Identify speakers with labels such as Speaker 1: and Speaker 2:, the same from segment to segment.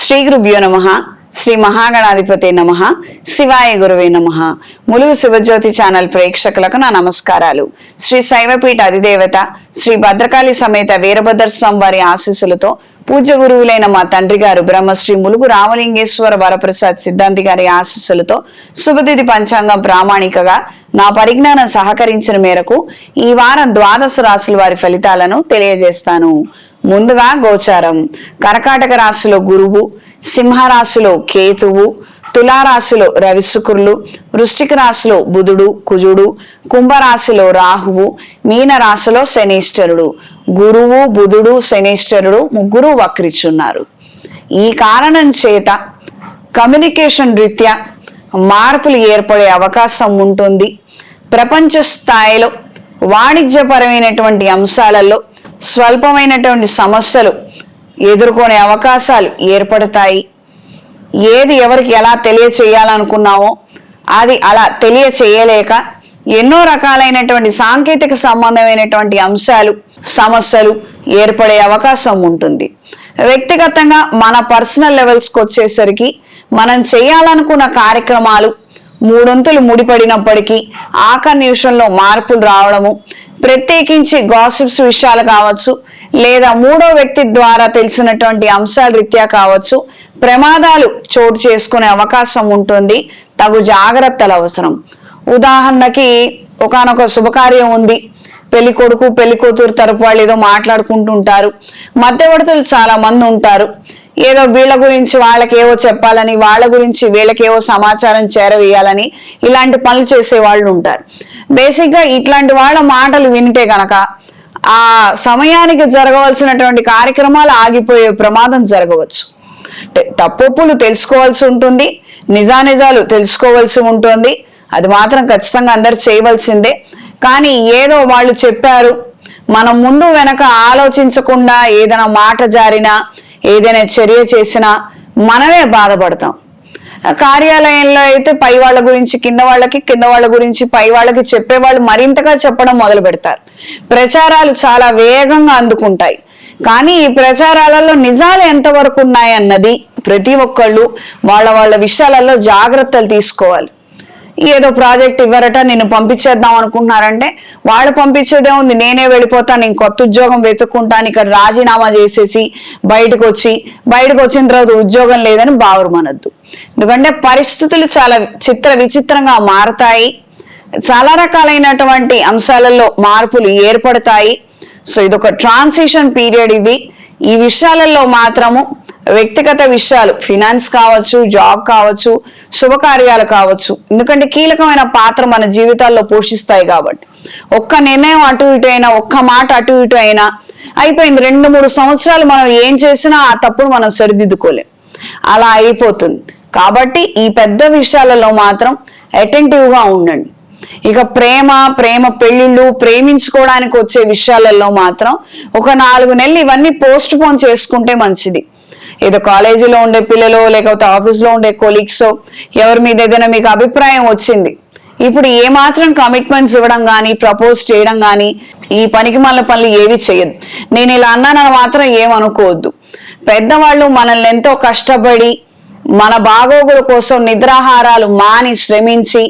Speaker 1: శ్రీ గురుభ్యో నమః. శ్రీ మహాగణాధిపతే నమః. శివాయ గురువే నమః. ములుగు శివజ్యోతి ఛానల్ ప్రేక్షకులకు నా నమస్కారాలు. శ్రీ శైవపీఠ అధిదేవత శ్రీ భద్రకాళి సమేత వీరభద్ర స్వామి వారి ఆశీస్సులతో పూజ్య గురువులైన మా తండ్రి గారు బ్రహ్మశ్రీ ములుగు రామలింగేశ్వర వరప్రసాద్ సిద్ధాంతి గారి ఆశీస్సులతో శుభతిథి పంచాంగం ప్రామాణికగా నా పరిజ్ఞానం సహకరించిన మేరకు ఈ వారం ద్వాదశ రాశుల వారి ఫలితాలను తెలియజేస్తాను. ముందుగా గోచారం. కర్కాటక రాశిలో గురువు, సింహరాశిలో కేతువు, తులారాశిలో రవి శుక్రులు, వృశ్చిక రాశిలో బుధుడు కుజుడు, కుంభరాశిలో రాహువు, మీన రాశిలో శనీశ్వరుడు. గురువు, బుధుడు, శనీశ్వరుడు ముగ్గురు వక్రిచున్నారు. ఈ కారణం చేత కమ్యూనికేషన్ రీత్యా మార్పులు ఏర్పడే అవకాశం ఉంటుంది. ప్రపంచ స్థాయిలో వాణిజ్యపరమైనటువంటి అంశాలలో స్వల్పమైనటువంటి సమస్యలు ఎదుర్కొనే అవకాశాలు ఏర్పడతాయి. ఏది ఎవరికి ఎలా తెలియచేయాలనుకున్నామో అది అలా తెలియచేయలేక ఎన్నో రకాలైనటువంటి సాంకేతిక సంబంధమైనటువంటి అంశాలు సమస్యలు ఏర్పడే అవకాశం ఉంటుంది. వ్యక్తిగతంగా మన పర్సనల్ లెవెల్స్కి వచ్చేసరికి మనం చేయాలనుకున్న కార్యక్రమాలు మూడొంతులు ముడిపడినప్పటికీ ఆఖరి నిమిషంలో మార్పులు రావడము, ప్రత్యేకించి గాసిప్స్ విషయాలు కావచ్చు, లేదా మూడో వ్యక్తి ద్వారా తెలిసినటువంటి అంశాల రీత్యా కావచ్చు, ప్రమాదాలు చోటు చేసుకునే అవకాశం ఉంటుంది. తగు జాగ్రత్తలు అవసరం. ఉదాహరణకి ఒకానొక శుభకార్యం ఉంది, పెళ్లి కొడుకు పెళ్లి కూతురు తరపు వాళ్ళు ఏదో మాట్లాడుకుంటుంటారు, మధ్యవర్తులు చాలా మంది ఉంటారు. ఏదో వీళ్ళ గురించి వాళ్ళకేవో చెప్పాలని, వాళ్ళ గురించి వీళ్ళకేవో సమాచారం చేరవేయాలని ఇలాంటి పనులు చేసే వాళ్ళు ఉంటారు. బేసిక్గా ఇట్లాంటి వాళ్ళ మాటలు వింటే గనక ఆ సమయానికి జరగవలసినటువంటి కార్యక్రమాలు ఆగిపోయే ప్రమాదం జరగవచ్చు. తప్పులు తెలుసుకోవాల్సి ఉంటుంది, నిజానిజాలు తెలుసుకోవాల్సి ఉంటుంది. అది మాత్రం ఖచ్చితంగా అందరు చేయవలసిందే. కానీ ఏదో వాళ్ళు చెప్పారు, మనం ముందు వెనక ఆలోచించకుండా ఏదైనా మాట జారినా, ఏదైనా చర్య చేసినా మనమే బాధపడతాం. కార్యాలయంలో అయితే పై వాళ్ళ గురించి కింద వాళ్ళకి, కింద వాళ్ళ గురించి పై వాళ్ళకి చెప్పేవాళ్ళు మరింతగా చెప్పడం మొదలు పెడతారు. ప్రచారాలు చాలా వేగంగా అందుకుంటాయి. కానీ ఈ ప్రచారాలలో నిజాలు ఎంతవరకు ఉన్నాయన్నది ప్రతి ఒక్కళ్ళు వాళ్ళ వాళ్ళ విషయాలలో జాగ్రత్తలు తీసుకోవాలి. ఏదో ప్రాజెక్ట్ ఇవ్వరట, నిన్ను పంపించేద్దాం అనుకుంటున్నారంటే వాళ్ళు పంపించేదే ఉంది, నేనే వెళ్ళిపోతాను, నేను కొత్త ఉద్యోగం వెతుక్కుంటాను, ఇక్కడ రాజీనామా చేసేసి బయటకు వచ్చిన తర్వాత ఉద్యోగం లేదని బావురుమనొద్దు. ఎందుకంటే పరిస్థితులు చాలా విచిత్రంగా మారతాయి. చాలా రకాలైనటువంటి అంశాలలో మార్పులు ఏర్పడతాయి. సో ఇదొక ట్రాన్సిషన్ పీరియడ్. ఈ విషయాలలో మాత్రము వ్యక్తిగత విషయాలు, ఫినాన్స్ కావచ్చు, జాబ్ కావచ్చు, శుభకార్యాలు కావచ్చు, ఎందుకంటే కీలకమైన పాత్ర మన జీవితాల్లో పోషిస్తాయి కాబట్టి ఒక్క నిర్ణయం అటు ఇటు అయినా, ఒక్క మాట అటు ఇటు అయినా అయిపోయింది. 2-3 సంవత్సరాలు మనం ఏం చేసినా ఆ తప్పును మనం సరిదిద్దుకోలేం, అలా అయిపోతుంది. కాబట్టి ఈ పెద్ద విషయాలలో మాత్రం అటెంటివ్గా ఉండండి. ఇక ప్రేమ పెళ్లిళ్ళు, ప్రేమించుకోవడానికి వచ్చే విషయాలలో మాత్రం ఒక 4 నెలలు ఇవన్నీ పోస్ట్ పోన్ చేసుకుంటే మంచిది. ఏదో కాలేజీలో ఉండే పిల్లలు, లేకపోతే ఆఫీస్లో ఉండే కొలీగ్స్ ఎవరి మీద ఏదైనా మీకు అభిప్రాయం వచ్చింది, ఇప్పుడు ఏమాత్రం కమిట్మెంట్స్ ఇవ్వడం కానీ, ప్రపోజ్ చేయడం కానీ, ఈ పనికి మళ్ళీ పనులు ఏవి చేయదు. నేను ఇలా అన్నానని మాత్రం ఏమనుకోవద్దు. పెద్దవాళ్ళు మనల్ని ఎంతో కష్టపడి మన బాగోగుల కోసం నిద్రాహారాలు మాని శ్రమించి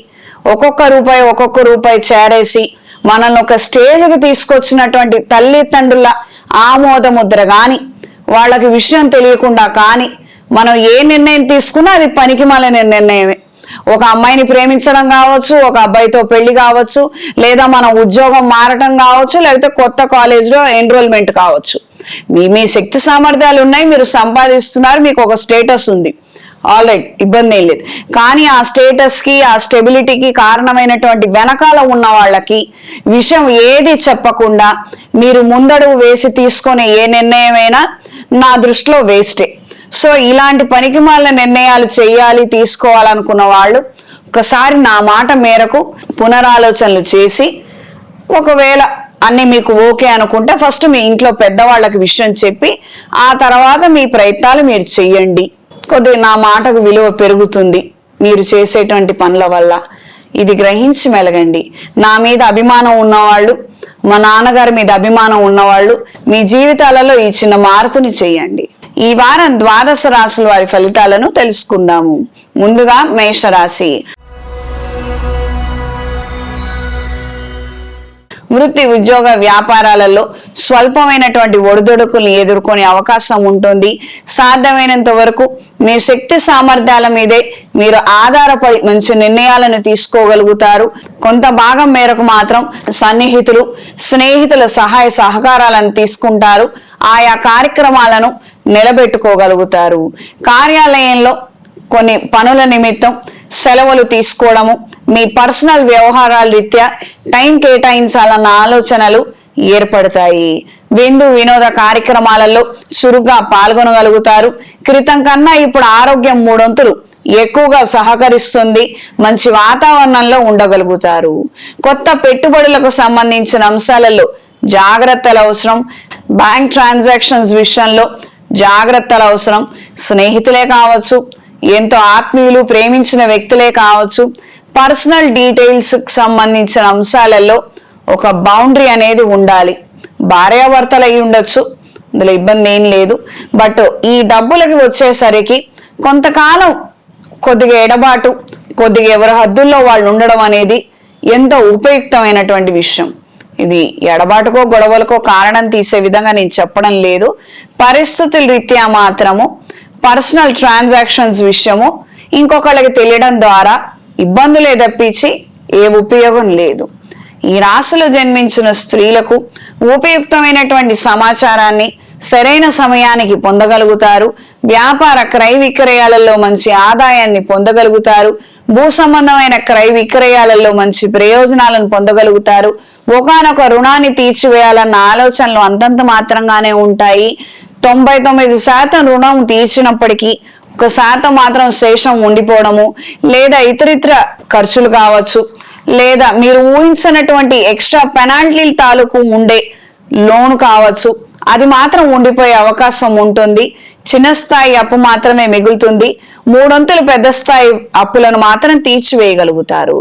Speaker 1: ఒక్కొక్క రూపాయి చేరేసి మనల్ని ఒక స్టేజ్కి తీసుకొచ్చినటువంటి తల్లిదండ్రుల ఆమోద ముద్ర కానీ, వాళ్ళకి విషయం తెలియకుండా కానీ మనం ఏ నిర్ణయం తీసుకున్నా అది పనికి మాలిన నిర్ణయమే. ఒక అమ్మాయిని ప్రేమించడం కావచ్చు, ఒక అబ్బాయితో పెళ్లి కావచ్చు, లేదా మనం ఉద్యోగం మారటం కావచ్చు, లేకపోతే కొత్త కాలేజ్లో ఎన్రోల్మెంట్ కావచ్చు. మీ శక్తి సామర్థ్యాలు ఉన్నాయి, మీరు సంపాదిస్తున్నారు, మీకు ఒక స్టేటస్ ఉంది, ఆల్రైట్, ఇబ్బంది ఏం లేదు. కానీ ఆ స్టేటస్కి, ఆ స్టెబిలిటీకి కారణమైనటువంటి వెనకాల ఉన్న వాళ్ళకి విషయం ఏది చెప్పకుండా మీరు ముందడుగు వేసి తీసుకునే ఏ నిర్ణయమైనా నా దృష్టిలో వేస్టే. సో ఇలాంటి పనికిమాలిన నిర్ణయాలు తీసుకోవాలనుకున్న వాళ్ళు ఒకసారి నా మాట మేరకు పునరాలోచనలు చేసి, ఒకవేళ అన్ని మీకు ఓకే అనుకుంటే ఫస్ట్ మీ ఇంట్లో పెద్దవాళ్ళకి విషయం చెప్పి ఆ తర్వాత మీ ప్రయత్నాలు మీరు చెయ్యండి. కొద్దిగా నా మాటకు విలువ పెరుగుతుంది మీరు చేసేటువంటి పనుల వల్ల. ఇది గ్రహించి మెలగండి. నా మీద అభిమానం ఉన్నవాళ్ళు, మా నాన్నగారి మీద అభిమానం ఉన్నవాళ్ళు మీ జీవితాలలో ఈ చిన్న మార్పుని చేయండి. ఈ వారం ద్వాదశ రాశుల వారి ఫలితాలను తెలుసుకుందాము. ముందుగా మేషరాశి. వృత్తి, ఉద్యోగ, వ్యాపారాలలో స్వల్పమైనటువంటి ఒడిదొడుకుల్ని ఎదుర్కొనే అవకాశం ఉంటుంది. సాధ్యమైనంత వరకు మీ శక్తి సామర్థ్యాల మీదే మీరు ఆధారపడి మంచి నిర్ణయాలను తీసుకోగలుగుతారు. కొంత భాగం మేరకు మాత్రం సన్నిహితులు, స్నేహితుల సహాయ సహకారాలను తీసుకుంటారు. ఆయా కార్యక్రమాలను నిలబెట్టుకోగలుగుతారు. కార్యాలయంలో కొన్ని పనుల నిమిత్తం సెలవులు తీసుకోవడము, మీ పర్సనల్ వ్యవహారాల రీత్యా టైం కేటాయించాలన్న ఆలోచనలు ఏర్పడతాయి. విందు వినోద కార్యక్రమాలలో చురుగ్గా పాల్గొనగలుగుతారు. క్రితం కన్నా ఇప్పుడు ఆరోగ్యం మూడొంతులు ఎక్కువగా సహకరిస్తుంది. మంచి వాతావరణంలో ఉండగలుగుతారు. కొత్త పెట్టుబడులకు సంబంధించిన అంశాలలో జాగ్రత్తలు అవసరం. బ్యాంక్ ట్రాన్సాక్షన్స్ విషయంలో జాగ్రత్తలు అవసరం. స్నేహితులే కావచ్చు, ఎంతో ఆత్మీయులు, ప్రేమించిన వ్యక్తులే కావచ్చు, పర్సనల్ డీటెయిల్స్ సంబంధించిన అంశాలలో ఒక బౌండరీ అనేది ఉండాలి. భార్యాభర్తలు అయి ఉండొచ్చు, అందులో ఇబ్బంది ఏం లేదు. బట్ ఈ డబ్బులకి వచ్చేసరికి కొంతకాలం కొద్దిగా ఎడబాటు, కొద్దిగా ఎవరి హద్దుల్లో వాళ్ళు ఉండడం అనేది ఎంతో ఉపయుక్తమైనటువంటి విషయం. ఇది ఎడబాటుకో గొడవలకో కారణం తీసే విధంగా నేను చెప్పడం లేదు. పరిస్థితుల రీత్యా మాత్రము పర్సనల్ ట్రాన్సాక్షన్స్ విషయము ఇంకొకళ్ళకి తెలియడం ద్వారా ఇబ్బందులే తప్పించి ఏ ఉపయోగం లేదు. ఈ రాశిలో జన్మించిన స్త్రీలకు ఉపయుక్తమైనటువంటి సమాచారాన్ని సరైన సమయానికి పొందగలుగుతారు. వ్యాపార క్రయ విక్రయాలలో మంచి ఆదాయాన్ని పొందగలుగుతారు. భూ సంబంధమైన క్రయ విక్రయాలలో మంచి ప్రయోజనాలను పొందగలుగుతారు. ఒకనొక రుణాన్ని తీర్చివేయాలన్న ఆలోచనలు అంతంత మాత్రంగానే ఉంటాయి. 99% రుణం తీర్చినప్పటికీ 1% మాత్రం శేషం ఉండిపోవడము, లేదా ఇతరితర ఖర్చులు కావచ్చు, లేదా మీరు ఊహించినటువంటి ఎక్స్ట్రా పెనాల్టీల తాలూకు ఉండే లోన్ కావచ్చు, అది మాత్రం ఉండిపోయే అవకాశం ఉంటుంది. చిన్న స్థాయి అప్పు మాత్రమే మిగులుతుంది. మూడొంతులు పెద్ద స్థాయి అప్పులను మాత్రం తీర్చివేయగలుగుతారు.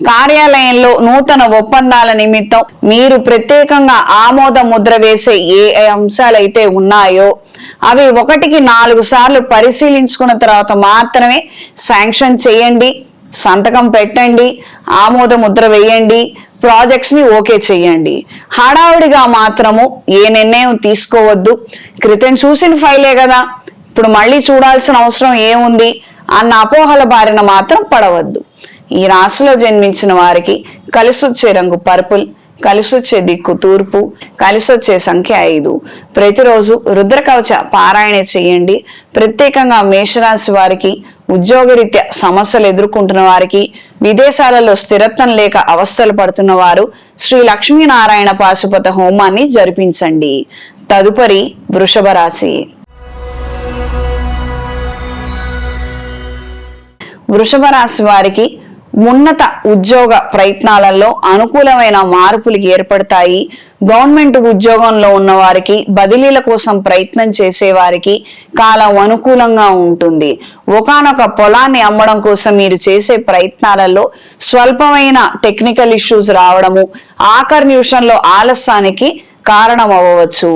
Speaker 1: కార్యాలయంలో నూతన ఒప్పందాల నిమిత్తం మీరు ప్రత్యేకంగా ఆమోద ముద్ర వేసే ఏ అంశాలైతే ఉన్నాయో అవి 1కి 4 సార్లు పరిశీలించుకున్న తర్వాత మాత్రమే శాంక్షన్ చేయండి, సంతకం పెట్టండి, ఆమోద ముద్ర వేయండి, ప్రాజెక్ట్స్ ని ఓకే చేయండి. హడావుడిగా మాత్రము ఏ నిర్ణయం తీసుకోవద్దు. క్రితం చూసిన ఫైలే కదా, ఇప్పుడు మళ్ళీ చూడాల్సిన అవసరం ఏముంది అన్న అపోహల బారిన మాత్రం పడవద్దు. ఈ రాశిలో జన్మించిన వారికి కలిసొచ్చే రంగు పర్పుల్, కలిసొచ్చే దిక్కు తూర్పు, కలిసొచ్చే సంఖ్య 5. ప్రతిరోజు రుద్రకవచ పారాయణ చేయండి. ప్రత్యేకంగా మేషరాశి వారికి, ఉద్యోగరీత్యా సమస్యలు ఎదుర్కొంటున్న వారికి, విదేశాలలో స్థిరత్వం లేక అవస్థలు పడుతున్న వారు శ్రీ లక్ష్మీనారాయణ పాశుపత హోమాన్ని జరిపించండి. తదుపరి వృషభ రాశి. వృషభ రాశి వారికి ఉన్నత ఉద్యోగ ప్రయత్నాలలో అనుకూలమైన మార్పులు ఏర్పడతాయి. గవర్నమెంట్ ఉద్యోగంలో ఉన్న వారికి, బదిలీల కోసం ప్రయత్నం చేసే వారికి కాలం అనుకూలంగా ఉంటుంది. ఒకానొక పొలాన్ని అమ్మడం కోసం మీరు చేసే ప్రయత్నాలలో స్వల్పమైన టెక్నికల్ ఇష్యూస్ రావడము, ఆఖరి నిమిషంలో ఆలస్యానికి కారణం అవ్వవచ్చు.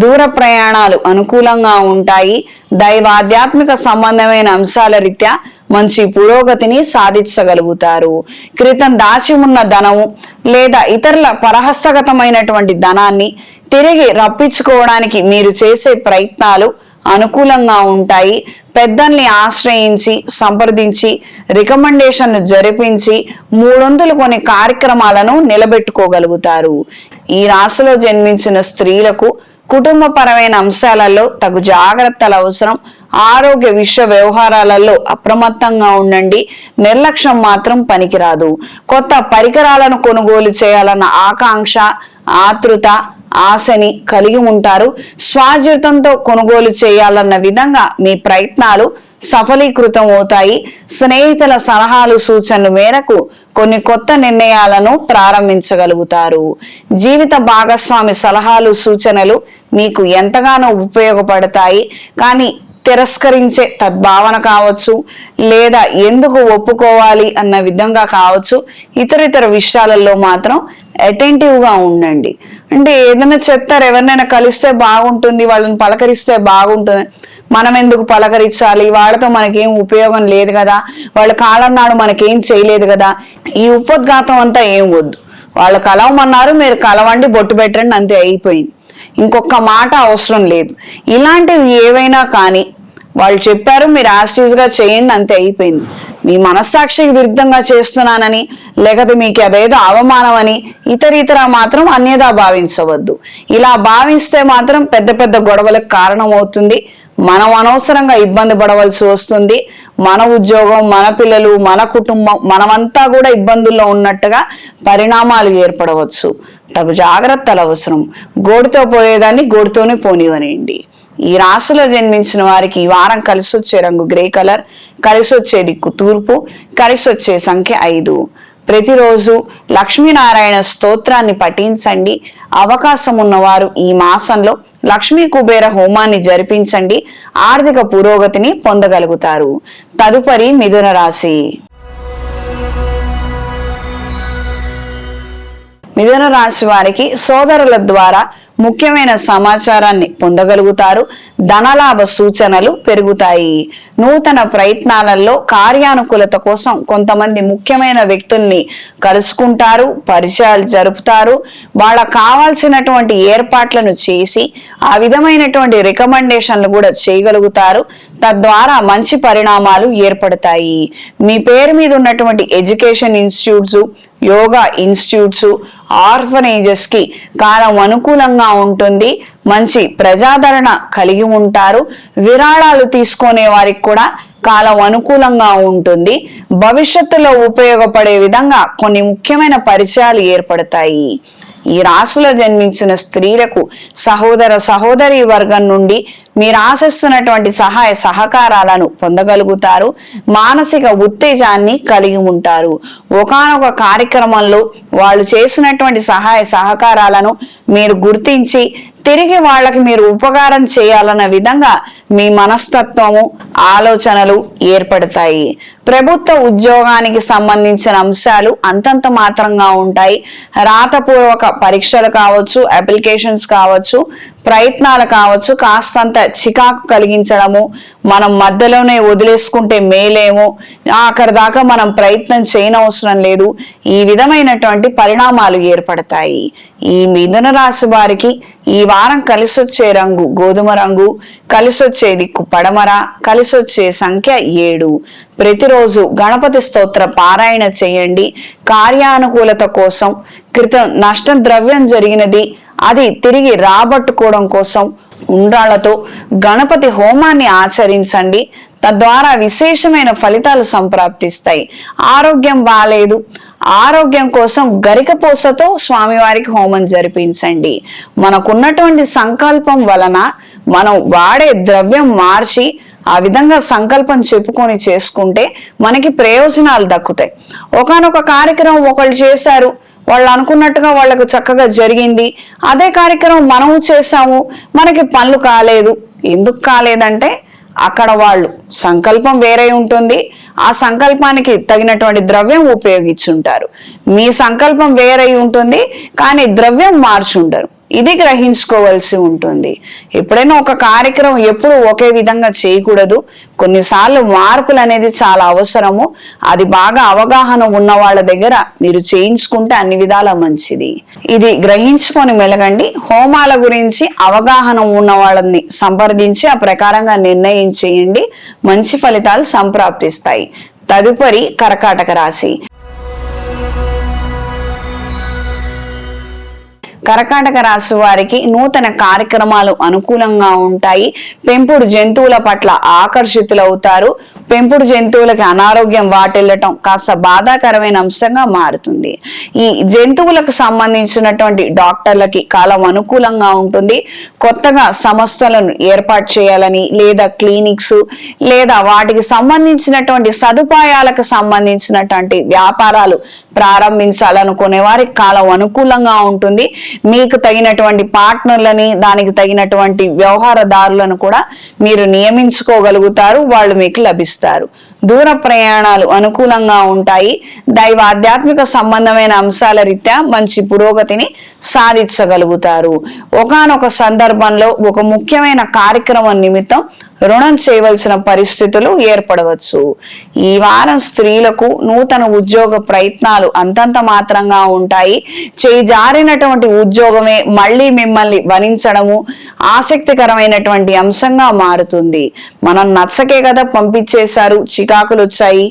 Speaker 1: దూర ప్రయాణాలు అనుకూలంగా ఉంటాయి. దైవాధ్యాత్మిక సంబంధమైన అంశాల రీత్యా మంచి పురోగతిని సాధించగలుగుతారు. క్రితం దాచి ఉన్న ధనము లేదా ఇతరుల పరహస్తగతమైనటువంటి ధనాన్ని తిరిగి రప్పించుకోవడానికి మీరు చేసే ప్రయత్నాలు అనుకూలంగా ఉంటాయి. పెద్దల్ని ఆశ్రయించి, సంప్రదించి, రికమెండేషన్ జరిపించి మూడొంతులు కొన్ని కార్యక్రమాలను నిలబెట్టుకోగలుగుతారు. ఈ రాశిలో జన్మించిన స్త్రీలకు కుటుంబపరమైన అంశాలలో తగు జాగ్రత్తలు అవసరం. ఆరోగ్య విషయ వ్యవహారాలలో అప్రమత్తంగా ఉండండి. నిర్లక్ష్యం మాత్రం పనికిరాదు. కొత్త పరికరాలను కొనుగోలు చేయాలన్న ఆకాంక్ష, ఆతృత, ఆశని కలిగి ఉంటారు. స్వాజీతంతో కొనుగోలు చేయాలన్న విధంగా మీ ప్రయత్నాలు సఫలీకృతం అవుతాయి. స్నేహితుల సలహాలు, సూచనల మేరకు కొన్ని కొత్త నిర్ణయాలను ప్రారంభించగలుగుతారు. జీవిత భాగస్వామి సలహాలు, సూచనలు మీకు ఎంతగానో ఉపయోగపడతాయి. కానీ తిరస్కరించే తద్భావన కావచ్చు, లేదా ఎందుకు ఒప్పుకోవాలి అన్న విధంగా కావచ్చు, ఇతర విషయాలలో మాత్రం అటెంటివ్ గా ఉండండి. అంటే ఏదైనా చెప్తారు, ఎవరినైనా కలిస్తే బాగుంటుంది, వాళ్ళని పలకరిస్తే బాగుంటుంది, మనం ఎందుకు పలకరించాలి, వాళ్ళతో మనకేం ఉపయోగం లేదు కదా, వాళ్ళ కాలం నాడు మనకేం చేయలేదు కదా, ఈ ఉపోద్ఘాతం అంతా ఏం వద్దు. వాళ్ళు కలవమన్నారు, మీరు కలవండి, బొట్టు పెట్టండి, అంతే అయిపోయింది. ఇంకొక మాట అవసరం లేదు. ఇలాంటివి ఏవైనా కానీ వాళ్ళు చెప్పారు, మీరు యాస్టీజ్గా చేయండి, అంతే అయిపోయింది. మీ మనస్సాక్షికి విరుద్ధంగా చేస్తున్నానని, లేకపోతే మీకు అదేదో అవమానం అని ఇతర మాత్రం అన్యదా భావించవద్దు. ఇలా భావిస్తే మాత్రం పెద్ద పెద్ద గొడవలకు కారణమవుతుంది. మనం అనవసరంగా ఇబ్బంది పడవలసి వస్తుంది. మన ఉద్యోగం, మన పిల్లలు, మన కుటుంబం, మనమంతా కూడా ఇబ్బందుల్లో ఉన్నట్టుగా పరిణామాలు ఏర్పడవచ్చు. తగు జాగ్రత్తలు అవసరం. గోడుతో పోయేదాన్ని గోడుతోనే పోనివనండి. ఈ రాశిలో జన్మించిన వారికి ఈ వారం కలిసి వచ్చే రంగు గ్రే కలర్, కలిసి వచ్చే దిక్కు తూర్పు, కలిసి వచ్చే సంఖ్య 5. ప్రతిరోజు లక్ష్మీనారాయణ స్తోత్రాన్ని పఠించండి. అవకాశం ఉన్నవారు ఈ మాసంలో లక్ష్మీ కుబేర హోమాన్ని జరిపించండి. ఆర్థిక పురోగతిని పొందగలుగుతారు. తదుపరి మిథున రాశి. మిథున రాశి వారికి సోదరుల ద్వారా ముఖ్యమైన సమాచారాన్ని పొందగలుగుతారు. ధనలాభ సూచనలు పెరుగుతాయి. నూతన ప్రయత్నాలలో కార్యానుకూలత కోసం కొంతమంది ముఖ్యమైన వ్యక్తుల్ని కలుసుకుంటారు, పరిచయాలు జరుపుతారు. వాళ్ళకు కావాల్సినటువంటి ఏర్పాట్లను చేసి ఆ విధమైనటువంటి రికమెండేషన్లు కూడా చేయగలుగుతారు. తద్వారా మంచి పరిణామాలు ఏర్పడతాయి. మీ పేరు మీద ఉన్నటువంటి education institutes, yoga institutes, orphanages కి కాలం అనుకూలంగా ఉంటుంది. మంచి ప్రజాదరణ కలిగి ఉంటారు. విరాళాలు తీసుకునే వారికి కూడా కాలం అనుకూలంగా ఉంటుంది. భవిష్యత్తులో ఉపయోగపడే విధంగా కొన్ని ముఖ్యమైన పరిచయాలు ఏర్పడతాయి. ఈ రాశిలో జన్మించిన స్త్రీలకు సహోదరి వర్గం నుండి మీరు ఆశిస్తున్నటువంటి సహాయ సహకారాలను పొందగలుగుతారు. మానసిక ఉత్తేజాన్ని కలిగి ఉంటారు. ఒకానొక కార్యక్రమంలో వాళ్ళు చేసినటువంటి సహాయ సహకారాలను మీరు గుర్తించి తిరిగి వాళ్ళకి మీరు ఉపకారం చేయాలన్న విధంగా మీ మనస్తత్వము, ఆలోచనలు ఏర్పడతాయి. ప్రభుత్వ ఉద్యోగానికి సంబంధించిన అంశాలు అంతంత మాత్రంగా ఉంటాయి. రాతపూర్వక పరీక్షలు కావచ్చు, అప్లికేషన్స్ కావచ్చు, ప్రయత్నాలు కావచ్చు, కాస్తంత చికాకు కలిగించడము, మనం మధ్యలోనే వదిలేసుకుంటే మేలేమో, అక్కడి దాకా మనం ప్రయత్నం చేయనవసరం లేదు, ఈ విధమైనటువంటి పరిణామాలు ఏర్పడతాయి. ఈ మిథున రాశి వారికి ఈ వారం కలిసొచ్చే రంగు గోధుమ రంగు, కలిసొచ్చే దిక్కు పడమర, కలిసొచ్చే సంఖ్య 7. ప్రతిరోజు గణపతి స్తోత్ర పారాయణ చేయండి. కార్యానుకూలత కోసం క్రితం నష్ట ద్రవ్యం జరిగినది అది తిరిగి రాబట్టుకోవడం కోసం ఉండ్రాళ్లతో గణపతి హోమాన్ని ఆచరించండి. తద్వారా విశేషమైన ఫలితాలు సంప్రాప్తిస్తాయి. ఆరోగ్యం బాలేదు, ఆరోగ్యం కోసం గరికపోసతో స్వామివారికి హోమం జరిపించండి. మనకున్నటువంటి సంకల్పం వలన మనం వాడే ద్రవ్యం మార్చి ఆ విధంగా సంకల్పం చెప్పుకొని చేసుకుంటే మనకి ప్రయోజనాలు దక్కుతాయి. ఒకానొక కార్యక్రమం ఒకళ్ళు చేశారు, వాళ్ళు అనుకున్నట్టుగా వాళ్ళకు చక్కగా జరిగింది. అదే కార్యక్రమం మనము చేసాము, మనకి పనులు కాలేదు. ఎందుకు కాలేదంటే అక్కడ వాళ్ళు సంకల్పం వేరే ఉంటుంది. ఆ సంకల్పానికి తగినటువంటి ద్రవ్యం ఉపయోగించుంటారు. మీ సంకల్పం వేరే ఉంటుంది, కానీ ద్రవ్యం మార్చుంటారు. ఇది గ్రహించుకోవాల్సి ఉంటుంది. ఎప్పుడైనా ఒక కార్యక్రమం ఎప్పుడు ఒకే విధంగా చేయకూడదు. కొన్నిసార్లు మార్పులు అనేది చాలా అవసరము. అది బాగా అవగాహన ఉన్న వాళ్ళ దగ్గర మీరు చేయించుకుంటే అన్ని విధాల మంచిది. ఇది గ్రహించుకొని మెలగండి. హోమాల గురించి అవగాహన ఉన్న వాళ్ళని సంప్రదించి ఆ ప్రకారంగా నిర్ణయం చేయండి. మంచి ఫలితాలు సంప్రాప్తిస్తాయి. తదుపరి కర్కాటక రాశి. కర్కాటక రాశి వారికి నూతన కార్యక్రమాలు అనుకూలంగా ఉంటాయి. పెంపుడు జంతువుల పట్ల ఆకర్షితులవుతారు. పెంపుడు జంతువులకి అనారోగ్యం వాటిల్లటం కాస్త బాధాకరమైన అంశంగా మారుతుంది. ఈ జంతువులకు సంబంధించినటువంటి డాక్టర్లకి కాలం అనుకూలంగా ఉంటుంది. కొత్తగా సంస్థలను ఏర్పాటు చేయాలని, లేదా క్లినిక్స్, లేదా వాటికి సంబంధించినటువంటి సదుపాయాలకు సంబంధించినటువంటి వ్యాపారాలు ప్రారంభించాలనుకునే వారికి కాలం అనుకూలంగా ఉంటుంది. మీకు తగినటువంటి పార్ట్నర్లని, దానికి తగినటువంటి వ్యవహారదారులను కూడా మీరు నియమించుకోగలుగుతారు. వాళ్ళు మీకు లభిస్తారు. దూర ప్రయాణాలు అనుకూలంగా ఉంటాయి. దైవ ఆధ్యాత్మిక సంబంధమైన అంశాల రీత్యా మంచి పురోగతిని సాధించగలుగుతారు. ఒకానొక సందర్భంలో ఒక ముఖ్యమైన కార్యక్రమం నిమిత్తం రుణం చేయవలసిన పరిస్థితులు ఏర్పడవచ్చు. ఈ వారం స్త్రీలకు నూతన ఉద్యోగ ప్రయత్నాలు అంతంత మాత్రంగా ఉంటాయి. చేయి జారినటువంటి ఉద్యోగమే మళ్ళీ మిమ్మల్ని వరించడము ఆసక్తికరమైనటువంటి అంశంగా మారుతుంది. మనం నచ్చకే కదా పంపించేశారు, చికాకులు వచ్చాయి,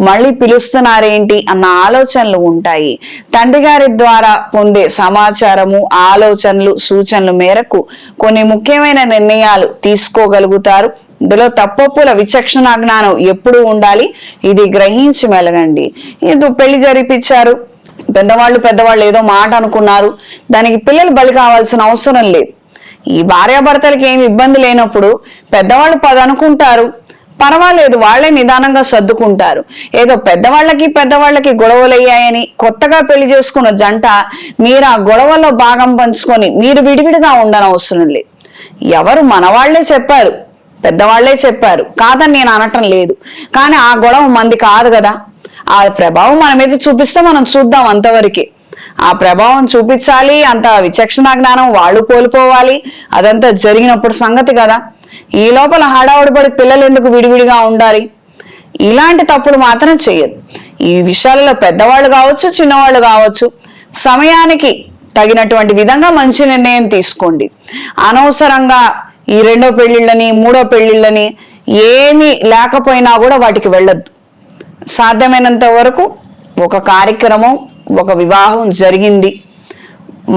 Speaker 1: మళ్ళీ పిలుస్తున్నారేంటి అన్న ఆలోచనలు ఉంటాయి. తండ్రి గారి ద్వారా పొందే సమాచారము, ఆలోచనలు, సూచనలు మేరకు కొన్ని ముఖ్యమైన నిర్ణయాలు తీసుకోగలుగుతారు. ఇందులో తప్పొప్పుల విచక్షణ జ్ఞానం ఎప్పుడూ ఉండాలి. ఇది గ్రహించి మెలగండి. ఇది పెళ్లి జరిపించారు, పెద్దవాళ్ళు ఏదో మాట అనుకున్నారు, దానికి పిల్లలు బలి కావాల్సిన అవసరం లేదు. ఈ భార్యాభర్తలకి ఏమి ఇబ్బంది లేనప్పుడు పెద్దవాళ్ళు 10 అనుకుంటారు, పర్వాలేదు, వాళ్లే నిదానంగా సర్దుకుంటారు. ఏదో పెద్దవాళ్ళకి గొడవలు అయ్యాయని కొత్తగా పెళ్లి చేసుకున్న జంట మీరు ఆ గొడవల్లో భాగం పంచుకొని మీరు విడివిడిగా ఉండనవసరం లేదు. ఎవరు మనవాళ్లే చెప్పారు, పెద్దవాళ్లే చెప్పారు కాదని నేను అనటం లేదు, కానీ ఆ గొడవ మంది కాదు కదా. ఆ ప్రభావం మన మీద చూపిస్తే మనం చూద్దాం, అంతవరకే. ఆ ప్రభావం చూపించాలి, అంత విచక్షణ జ్ఞానం వాళ్ళు కోల్పోవాలి, అదంతా జరిగినప్పుడు సంగతి కదా. ఈ లోపల హడావుడిపడి పిల్లలు ఎందుకు విడివిడిగా ఉండాలి? ఇలాంటి తప్పులు మాత్రం చేయదు. ఈ విషయాలలో పెద్దవాళ్ళు కావచ్చు, చిన్నవాళ్ళు కావచ్చు, సమయానికి తగినటువంటి విధంగా మంచి నిర్ణయం తీసుకోండి. అనవసరంగా ఈ 2వ పెళ్లిళ్ళని 3వ పెళ్లిళ్ళని ఏమీ లేకపోయినా కూడా వాటికి వెళ్ళొద్దు. సాధ్యమైనంత వరకు ఒక కార్యక్రమం, ఒక వివాహం జరిగింది,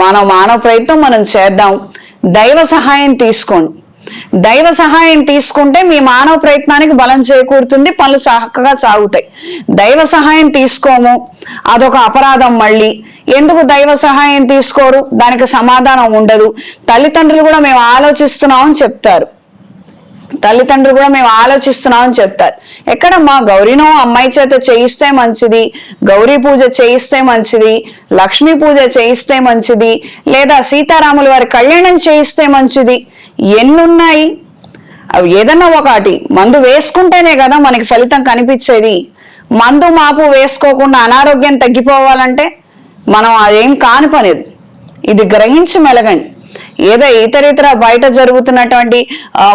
Speaker 1: మానవ ప్రయత్నం మనం చేద్దాం. దైవ సహాయం తీసుకోండి. దైవ సహాయం తీసుకుంటే మీ మానవ ప్రయత్నానికి బలం చేకూరుతుంది, పనులు చక్కగా సాగుతాయి. దైవ సహాయం తీసుకోము, అదొక అపరాధం. మళ్ళీ ఎందుకు దైవ సహాయం తీసుకోరు? దానికి సమాధానం ఉండదు. తల్లిదండ్రులు కూడా మేము ఆలోచిస్తున్నామని చెప్తారు. ఎక్కడమ్మా, గౌరీనో అమ్మాయి చేత చేయిస్తే మంచిది, గౌరీ పూజ చేయిస్తే మంచిది, లక్ష్మీ పూజ చేయిస్తే మంచిది, లేదా సీతారాముల వారి కళ్యాణం చేయిస్తే మంచిది. ఎన్నున్నాయి? అవి ఏదన్నా ఒకటి. మందు వేసుకుంటేనే కదా మనకి ఫలితం కనిపించేది. మందు మాపు వేసుకోకుండా అనారోగ్యం తగ్గిపోవాలంటే మనం అదేం కాని పనిది. ఇది గ్రహించి మెలగండి. ఏదో ఇతరితర బయట జరుగుతున్నటువంటి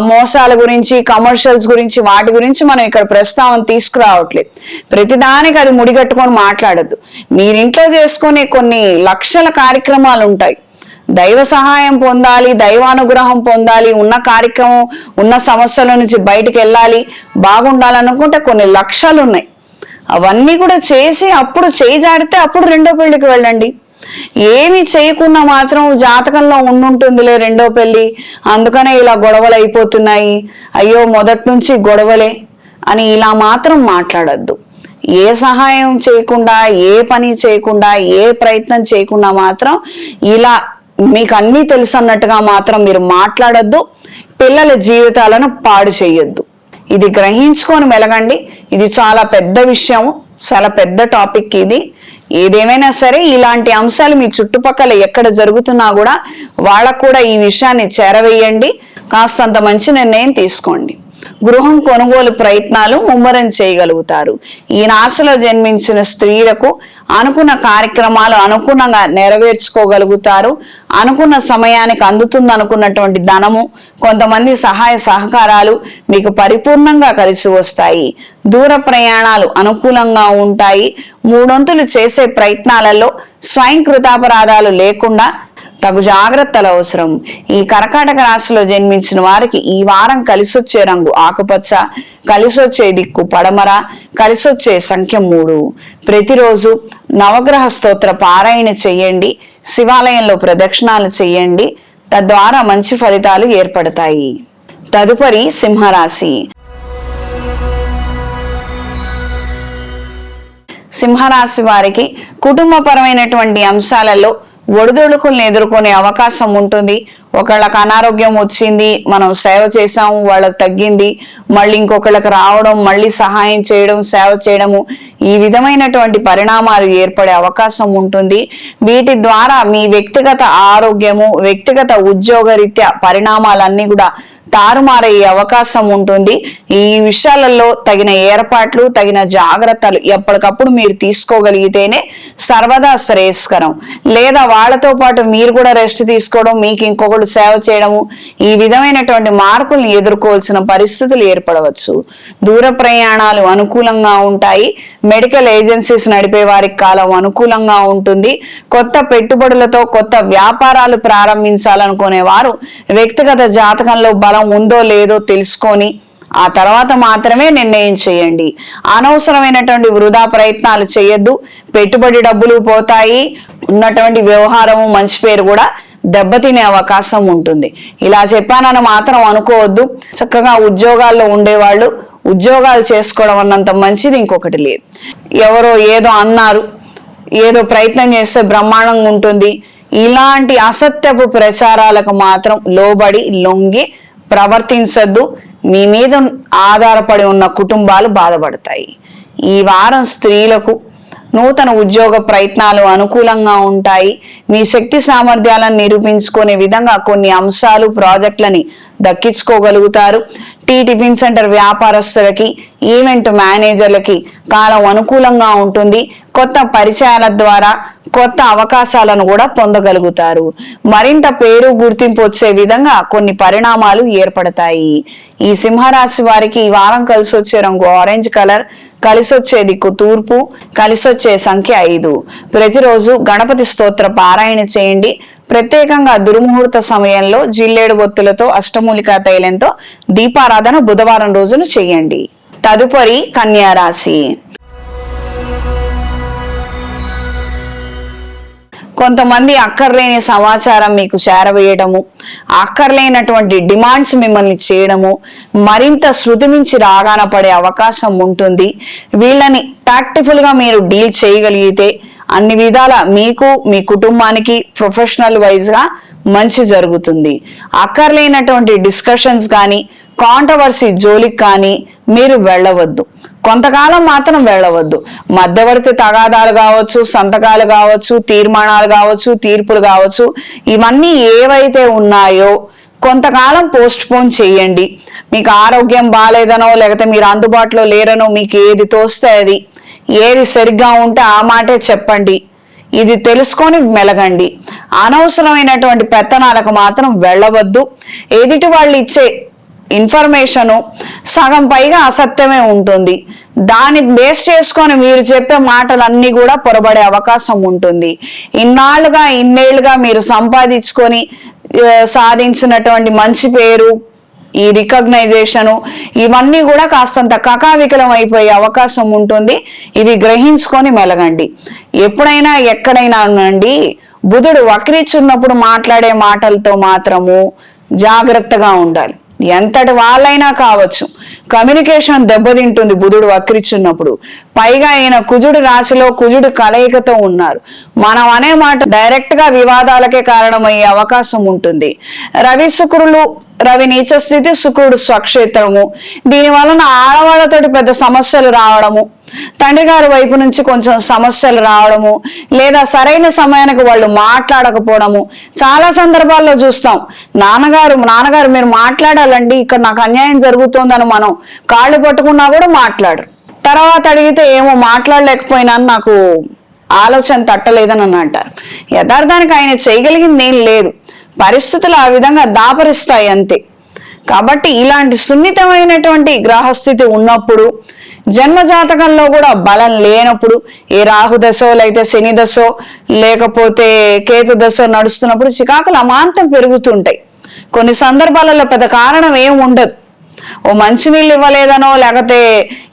Speaker 1: మోసాల గురించి, కమర్షియల్స్ గురించి, వాటి గురించి మనం ఇక్కడ ప్రస్తావన తీసుకురావట్లేదు. ప్రతిదానికి అది ముడిగట్టుకొని మాట్లాడద్దు. మీరింట్లో చేసుకునే కొన్ని లక్షల కార్యక్రమాలు ఉంటాయి. దైవ సహాయం పొందాలి, దైవానుగ్రహం పొందాలి, ఉన్న కార్యక్రమం, ఉన్న సమస్యల నుంచి బయటకు వెళ్ళాలి, బాగుండాలనుకుంటే కొన్ని లక్షలు ఉన్నాయి. అవన్నీ కూడా చేసి అప్పుడు చేయి జారితే అప్పుడు 2వ పెళ్లికి వెళ్ళండి. ఏమి చేయకుండా మాత్రం జాతకంలో ఉండుంటుందిలే 2వ పెళ్లి, అందుకనే ఇలా గొడవలు అయిపోతున్నాయి, అయ్యో మొదటి నుంచి గొడవలే అని ఇలా మాత్రం మాట్లాడద్దు. ఏ సహాయం చేయకుండా, ఏ పని చేయకుండా, ఏ ప్రయత్నం చేయకుండా మాత్రం ఇలా మీకు అన్నీ తెలుసు అన్నట్టుగా మాత్రం మీరు మాట్లాడొద్దు. పిల్లల జీవితాలను పాడు చేయొద్దు. ఇది గ్రహించుకొని మెలగండి. ఇది చాలా పెద్ద విషయం, చాలా పెద్ద టాపిక్ ఇది. ఏదేమైనా సరే ఇలాంటి అంశాలు మీ చుట్టుపక్కల ఎక్కడ జరుగుతున్నా కూడా వాళ్ళకు కూడా ఈ విషయాన్ని చేరవేయండి. కాస్తంత మంచి నిర్ణయం తీసుకోండి. గృహం కొనుగోలు ప్రయత్నాలు ముమ్మరం చేయగలుగుతారు. ఈ రాశిలో జన్మించిన స్త్రీలకు అనుకున్న కార్యక్రమాలు అనుకున్నగా నెరవేర్చుకోగలుగుతారు. అనుకున్న సమయానికి అందుతుంది అనుకున్నటువంటి ధనము, కొంతమంది సహాయ సహకారాలు మీకు పరిపూర్ణంగా కలిసి వస్తాయి. దూర ప్రయాణాలు అనుకూలంగా ఉంటాయి. 3 వంతులు చేసే ప్రయత్నాలలో స్వయంకృతాపరాధాలు లేకుండా తగు జాగ్రత్తలు అవసరం. ఈ కర్కాటక రాశిలో జన్మించిన వారికి ఈ వారం కలిసొచ్చే రంగు ఆకుపచ్చ, కలిసొచ్చే దిక్కు పడమర, కలిసొచ్చే సంఖ్య 3. ప్రతిరోజు నవగ్రహ స్తోత్ర పారాయణ చెయ్యండి, శివాలయంలో ప్రదక్షిణాలు చెయ్యండి. తద్వారా మంచి ఫలితాలు ఏర్పడతాయి. తదుపరి సింహరాశి. సింహరాశి వారికి కుటుంబపరమైనటువంటి అంశాలలో ఒడిదుడుకులను ఎదుర్కొనే అవకాశం ఉంటుంది. ఒకళ్ళకి అనారోగ్యం వచ్చింది, మనం సేవ చేసాము, వాళ్ళకి తగ్గింది, మళ్ళీ ఇంకొకళ్ళకి రావడం, మళ్ళీ సహాయం చేయడం, సేవ చేయడము, ఈ విధమైనటువంటి పరిణామాలు ఏర్పడే అవకాశం ఉంటుంది. వీటి ద్వారా మీ వ్యక్తిగత ఆరోగ్యము, వ్యక్తిగత ఉద్యోగరీత్యా పరిణామాలన్నీ కూడా తారుమారయ్యే అవకాశం ఉంటుంది. ఈ విషయాలలో తగిన ఏర్పాట్లు, తగిన జాగ్రత్తలు ఎప్పటికప్పుడు మీరు తీసుకోగలిగితేనే సర్వదా శ్రేయస్కరం. లేదా వాళ్ళతో పాటు మీరు కూడా రెస్ట్ తీసుకోవడం, మీకు ఇంకొకరు సేవ చేయడము, ఈ విధమైనటువంటి మార్పులను ఎదుర్కోవాల్సిన పరిస్థితులు ఏర్పడవచ్చు. దూర ప్రయాణాలు అనుకూలంగా ఉంటాయి. మెడికల్ ఏజెన్సీస్ నడిపే వారికి కాలం అనుకూలంగా ఉంటుంది. కొత్త పెట్టుబడులతో కొత్త వ్యాపారాలు ప్రారంభించాలనుకునే వారు వ్యక్తిగత జాతకంలో బలం ఉందో లేదో తెలుసుకొని ఆ తర్వాత మాత్రమే నిర్ణయం చేయండి. అనవసరమైనటువంటి వృధా ప్రయత్నాలు చేయొద్దు. పెట్టుబడి డబ్బులు పోతాయి. ఉన్నటువంటి వ్యవహారము, మంచి పేరు కూడా దెబ్బతినే అవకాశం ఉంటుంది. ఇలా చెప్పానని మాత్రం అనుకోవద్దు. చక్కగా ఉద్యోగాల్లో ఉండేవాళ్ళు ఉద్యోగాలు చేసుకోవడం అన్నంత మంచిది ఇంకొకటి లేదు. ఎవరో ఏదో అన్నారు, ఏదో ప్రయత్నం చేస్తే బ్రహ్మాండంగా ఉంటుంది, ఇలాంటి అసత్యపు ప్రచారాలకు మాత్రం లోబడి లొంగి ప్రవర్తించద్దు. మీ మీద ఆధారపడి ఉన్న కుటుంబాలు బాధపడతాయి. ఈ వారం స్త్రీలకు నూతన ఉద్యోగ ప్రయత్నాలు అనుకూలంగా ఉంటాయి. మీ శక్తి సామర్థ్యాలను నిరూపించుకునే విధంగా కొన్ని అంశాలు, ప్రాజెక్టులని దక్కించుకోగలుగుతారు. టిఫిన్ సెంటర్ వ్యాపారస్తులకి, ఈవెంట్ మేనేజర్లకి కాలం అనుకూలంగా ఉంటుంది. కొత్త పరిచయాల ద్వారా కొత్త అవకాశాలను కూడా పొందగలుగుతారు. మరింత పేరు, గుర్తింపు వచ్చే విధంగా కొన్ని పరిణామాలు ఏర్పడతాయి. ఈ సింహరాశి వారికి ఈ వారం కలిసి వచ్చే రంగు ఆరెంజ్ కలర్, కలిసి వచ్చే దిక్కు తూర్పు, కలిసి వచ్చే సంఖ్య 5. ప్రతిరోజు గణపతి స్తోత్ర పారాయణ చేయండి. ప్రత్యేకంగా దుర్ముహూర్త సమయంలో జిల్లేడు బొత్తులతో అష్టమూలికా తైలంతో దీపారాధన బుధవారం రోజున చేయండి. తదుపరి కన్యా రాశి. కొంతమంది అక్కర్లేని సమాచారం మీకు చేరవేయడము, అక్కర్లేనటువంటి డిమాండ్స్ మిమ్మల్ని చేయడము, మరింత శృతి మించి రాగాన పడే అవకాశం ఉంటుంది. వీళ్ళని టాక్టిఫుల్ గా మీరు డీల్ చేయగలిగితే అన్ని విధాల మీకు, మీ కుటుంబానికి ప్రొఫెషనల్ వైజ్ గా మంచి జరుగుతుంది. అక్కర్లేనటువంటి డిస్కషన్స్ కానీ, కాంట్రవర్సీ జోలికి కానీ మీరు వెళ్ళవద్దు. కొంతకాలం మాత్రం వెళ్ళవద్దు. మధ్యవర్తి తగాదాలు కావచ్చు, సంతకాలు కావచ్చు, తీర్మానాలు కావచ్చు, తీర్పులు కావచ్చు, ఇవన్నీ ఏవైతే ఉన్నాయో కొంతకాలం పోస్ట్ పోన్ చేయండి. మీకు ఆరోగ్యం బాగాలేదనో, లేకపోతే మీరు అందుబాటులో లేరనో, మీకు ఏది తోస్తే అది, ఏది సరిగ్గా ఉంటే ఆ మాటే చెప్పండి. ఇది తెలుసుకొని మెలగండి. అనవసరమైనటువంటి పెత్తనాలకు మాత్రం వెళ్ళవద్దు. ఎదుటి వాళ్ళు ఇచ్చే ఇన్ఫర్మేషను సగం పైగా అసత్యమే ఉంటుంది. దాన్ని బేస్ చేసుకొని మీరు చెప్పే మాటలన్నీ కూడా పొరబడే అవకాశం ఉంటుంది. ఇన్నేళ్లుగా మీరు సంపాదించుకొని సాధించినటువంటి మంచి పేరు, ఈ రికగ్నైజేషను, ఇవన్నీ కూడా కాస్తంత కకావికలం అయిపోయే అవకాశం ఉంటుంది. ఇవి గ్రహించుకొని మెలగండి. ఎప్పుడైనా ఎక్కడైనా అండి, బుధుడు వక్రీచున్నప్పుడు మాట్లాడే మాటలతో మాత్రము జాగ్రత్తగా ఉండాలి. ఎంతటి వాళ్ళైనా కావచ్చు, కమ్యూనికేషన్ దెబ్బతింటుంది బుధుడు వక్రీచున్నప్పుడు. పైగా ఈయన కుజుడు రాశిలో కుజుడు కలయికతో ఉన్నారు. మనం అనే మాట డైరెక్ట్ గా వివాదాలకే కారణమయ్యే అవకాశం ఉంటుంది. రవి నీచ స్థితి, శుక్రుడు స్వక్షేత్రము. దీని వలన ఆడవాళ్ళతోటి పెద్ద సమస్యలు రావడము, తండ్రి గారి వైపు నుంచి కొంచెం సమస్యలు రావడము, లేదా సరైన సమయానికి వాళ్ళు మాట్లాడకపోవడము. చాలా సందర్భాల్లో చూస్తాం, నాన్నగారు మీరు మాట్లాడాలండి, ఇక్కడ నాకు అన్యాయం జరుగుతోందని మనం కాళ్ళు పట్టుకున్నా కూడా మాట్లాడరు. తర్వాత అడిగితే ఏమో మాట్లాడలేకపోయినా నాకు ఆలోచన తట్టలేదని అంటారు. యథార్థానికి ఆయన చేయగలిగింది ఏం లేదు. పరిస్థితులు ఆ విధంగా దాపరిస్తాయి అంతే. కాబట్టి ఇలాంటి సున్నితమైనటువంటి గ్రహస్థితి ఉన్నప్పుడు, జన్మజాతకంలో కూడా బలం లేనప్పుడు, ఏ రాహు దశో లేకపోతే శని దశో లేకపోతే కేతు దశో నడుస్తున్నప్పుడు చికాకులు అమాంతం పెరుగుతుంటాయి. కొన్ని సందర్భాలలో పెద్ద కారణం ఏం ఉండదు. ఓ మంచినీళ్ళు ఇవ్వలేదనో, లేకపోతే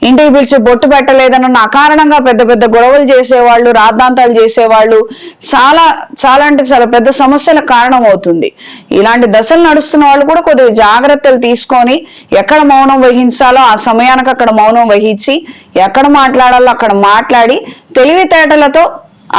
Speaker 1: ఇంటికి పిలిచి బొట్టు పెట్టలేదనో అకారణంగా పెద్ద పెద్ద గొడవలు చేసేవాళ్ళు, రాద్ధాంతాలు చేసేవాళ్ళు చాలా పెద్ద సమస్యలకు కారణం అవుతుంది. ఇలాంటి దశలు నడుస్తున్న వాళ్ళు కూడా కొద్దిగా జాగ్రత్తలు తీసుకొని, ఎక్కడ మౌనం వహించాలో ఆ సమయానికి అక్కడ మౌనం వహించి, ఎక్కడ మాట్లాడాలో అక్కడ మాట్లాడి తెలివితేటలతో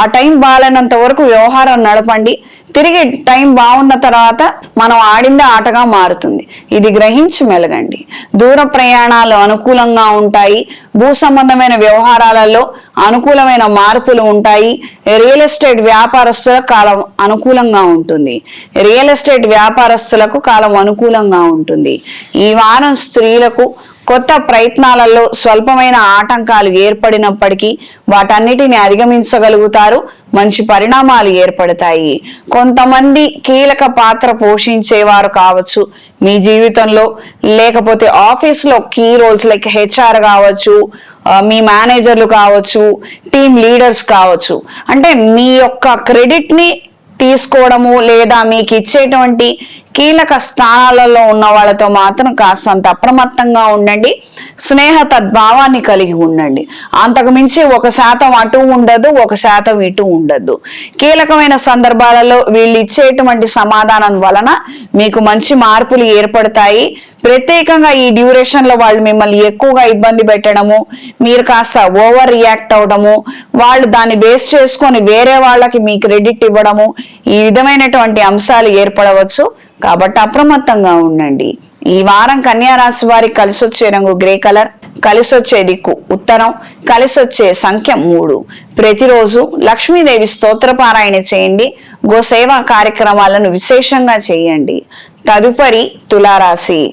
Speaker 1: ఆ టైం బాగాలేనంత వరకు వ్యవహారం నడపండి. తిరిగి టైం బాగున్న తర్వాత మనం ఆడిందే ఆటగా మారుతుంది. ఇది గ్రహించి మెలగండి. దూర ప్రయాణాలు అనుకూలంగా ఉంటాయి. భూ సంబంధమైన వ్యవహారాలలో అనుకూలమైన మార్పులు ఉంటాయి. రియల్ ఎస్టేట్ వ్యాపారస్తులకు కాలం అనుకూలంగా ఉంటుంది. రియల్ ఎస్టేట్ వ్యాపారస్తులకు కాలం అనుకూలంగా ఉంటుంది. ఈ వారం స్త్రీలకు కొత్త ప్రయత్నాలలో స్వల్పమైన ఆటంకాలు ఏర్పడినప్పటికీ వాటన్నిటిని అధిగమించగలుగుతారు. మంచి పరిణామాలు ఏర్పడతాయి. కొంతమంది కీలక పాత్ర పోషించేవారు కావచ్చు మీ జీవితంలో, లేకపోతే ఆఫీస్లో కీ రోల్స్ లైక్ హెచ్ఆర్ కావచ్చు, మీ మేనేజర్లు కావచ్చు, టీమ్ లీడర్స్ కావచ్చు. అంటే మీ యొక్క క్రెడిట్ ని తీసుకోవడము లేదా మీకు ఇచ్చేటువంటి కీలక స్థానాలలో ఉన్న వాళ్ళతో మాత్రం కాస్తంత అప్రమత్తంగా ఉండండి. స్నేహ తద్భావాన్ని కలిగి ఉండండి. అంతకు మించి 1% అటు ఉండదు, 1% ఇటు ఉండదు. కీలకమైన సందర్భాలలో వీళ్ళు ఇచ్చేటువంటి సమాధానం వలన మీకు మంచి మార్పులు ఏర్పడతాయి. ప్రత్యేకంగా ఈ డ్యూరేషన్ లో వాళ్ళు మిమ్మల్ని ఎక్కువగా ఇబ్బంది పెట్టడము, మీరు కాస్త ఓవర్ రియాక్ట్ అవడము, వాళ్ళు దాన్ని బేస్ చేసుకొని వేరే వాళ్ళకి మీ క్రెడిట్ ఇవ్వడము, ఈ విధమైనటువంటి అంశాలు ఏర్పడవచ్చు. కాబట్టి అప్రమత్తంగా ఉండండి. ఈ వారం కన్యా రాశి వారికి కలిసొచ్చే రంగు గ్రే కలర్, కలిసొచ్చే దిక్కు ఉత్తరం, కలిసొచ్చే సంఖ్య 3. ప్రతిరోజు లక్ష్మీదేవి స్తోత్ర పారాయణ చేయండి. గోసేవా కార్యక్రమాలను విశేషంగా చేయండి. తదుపరి తులారాశి.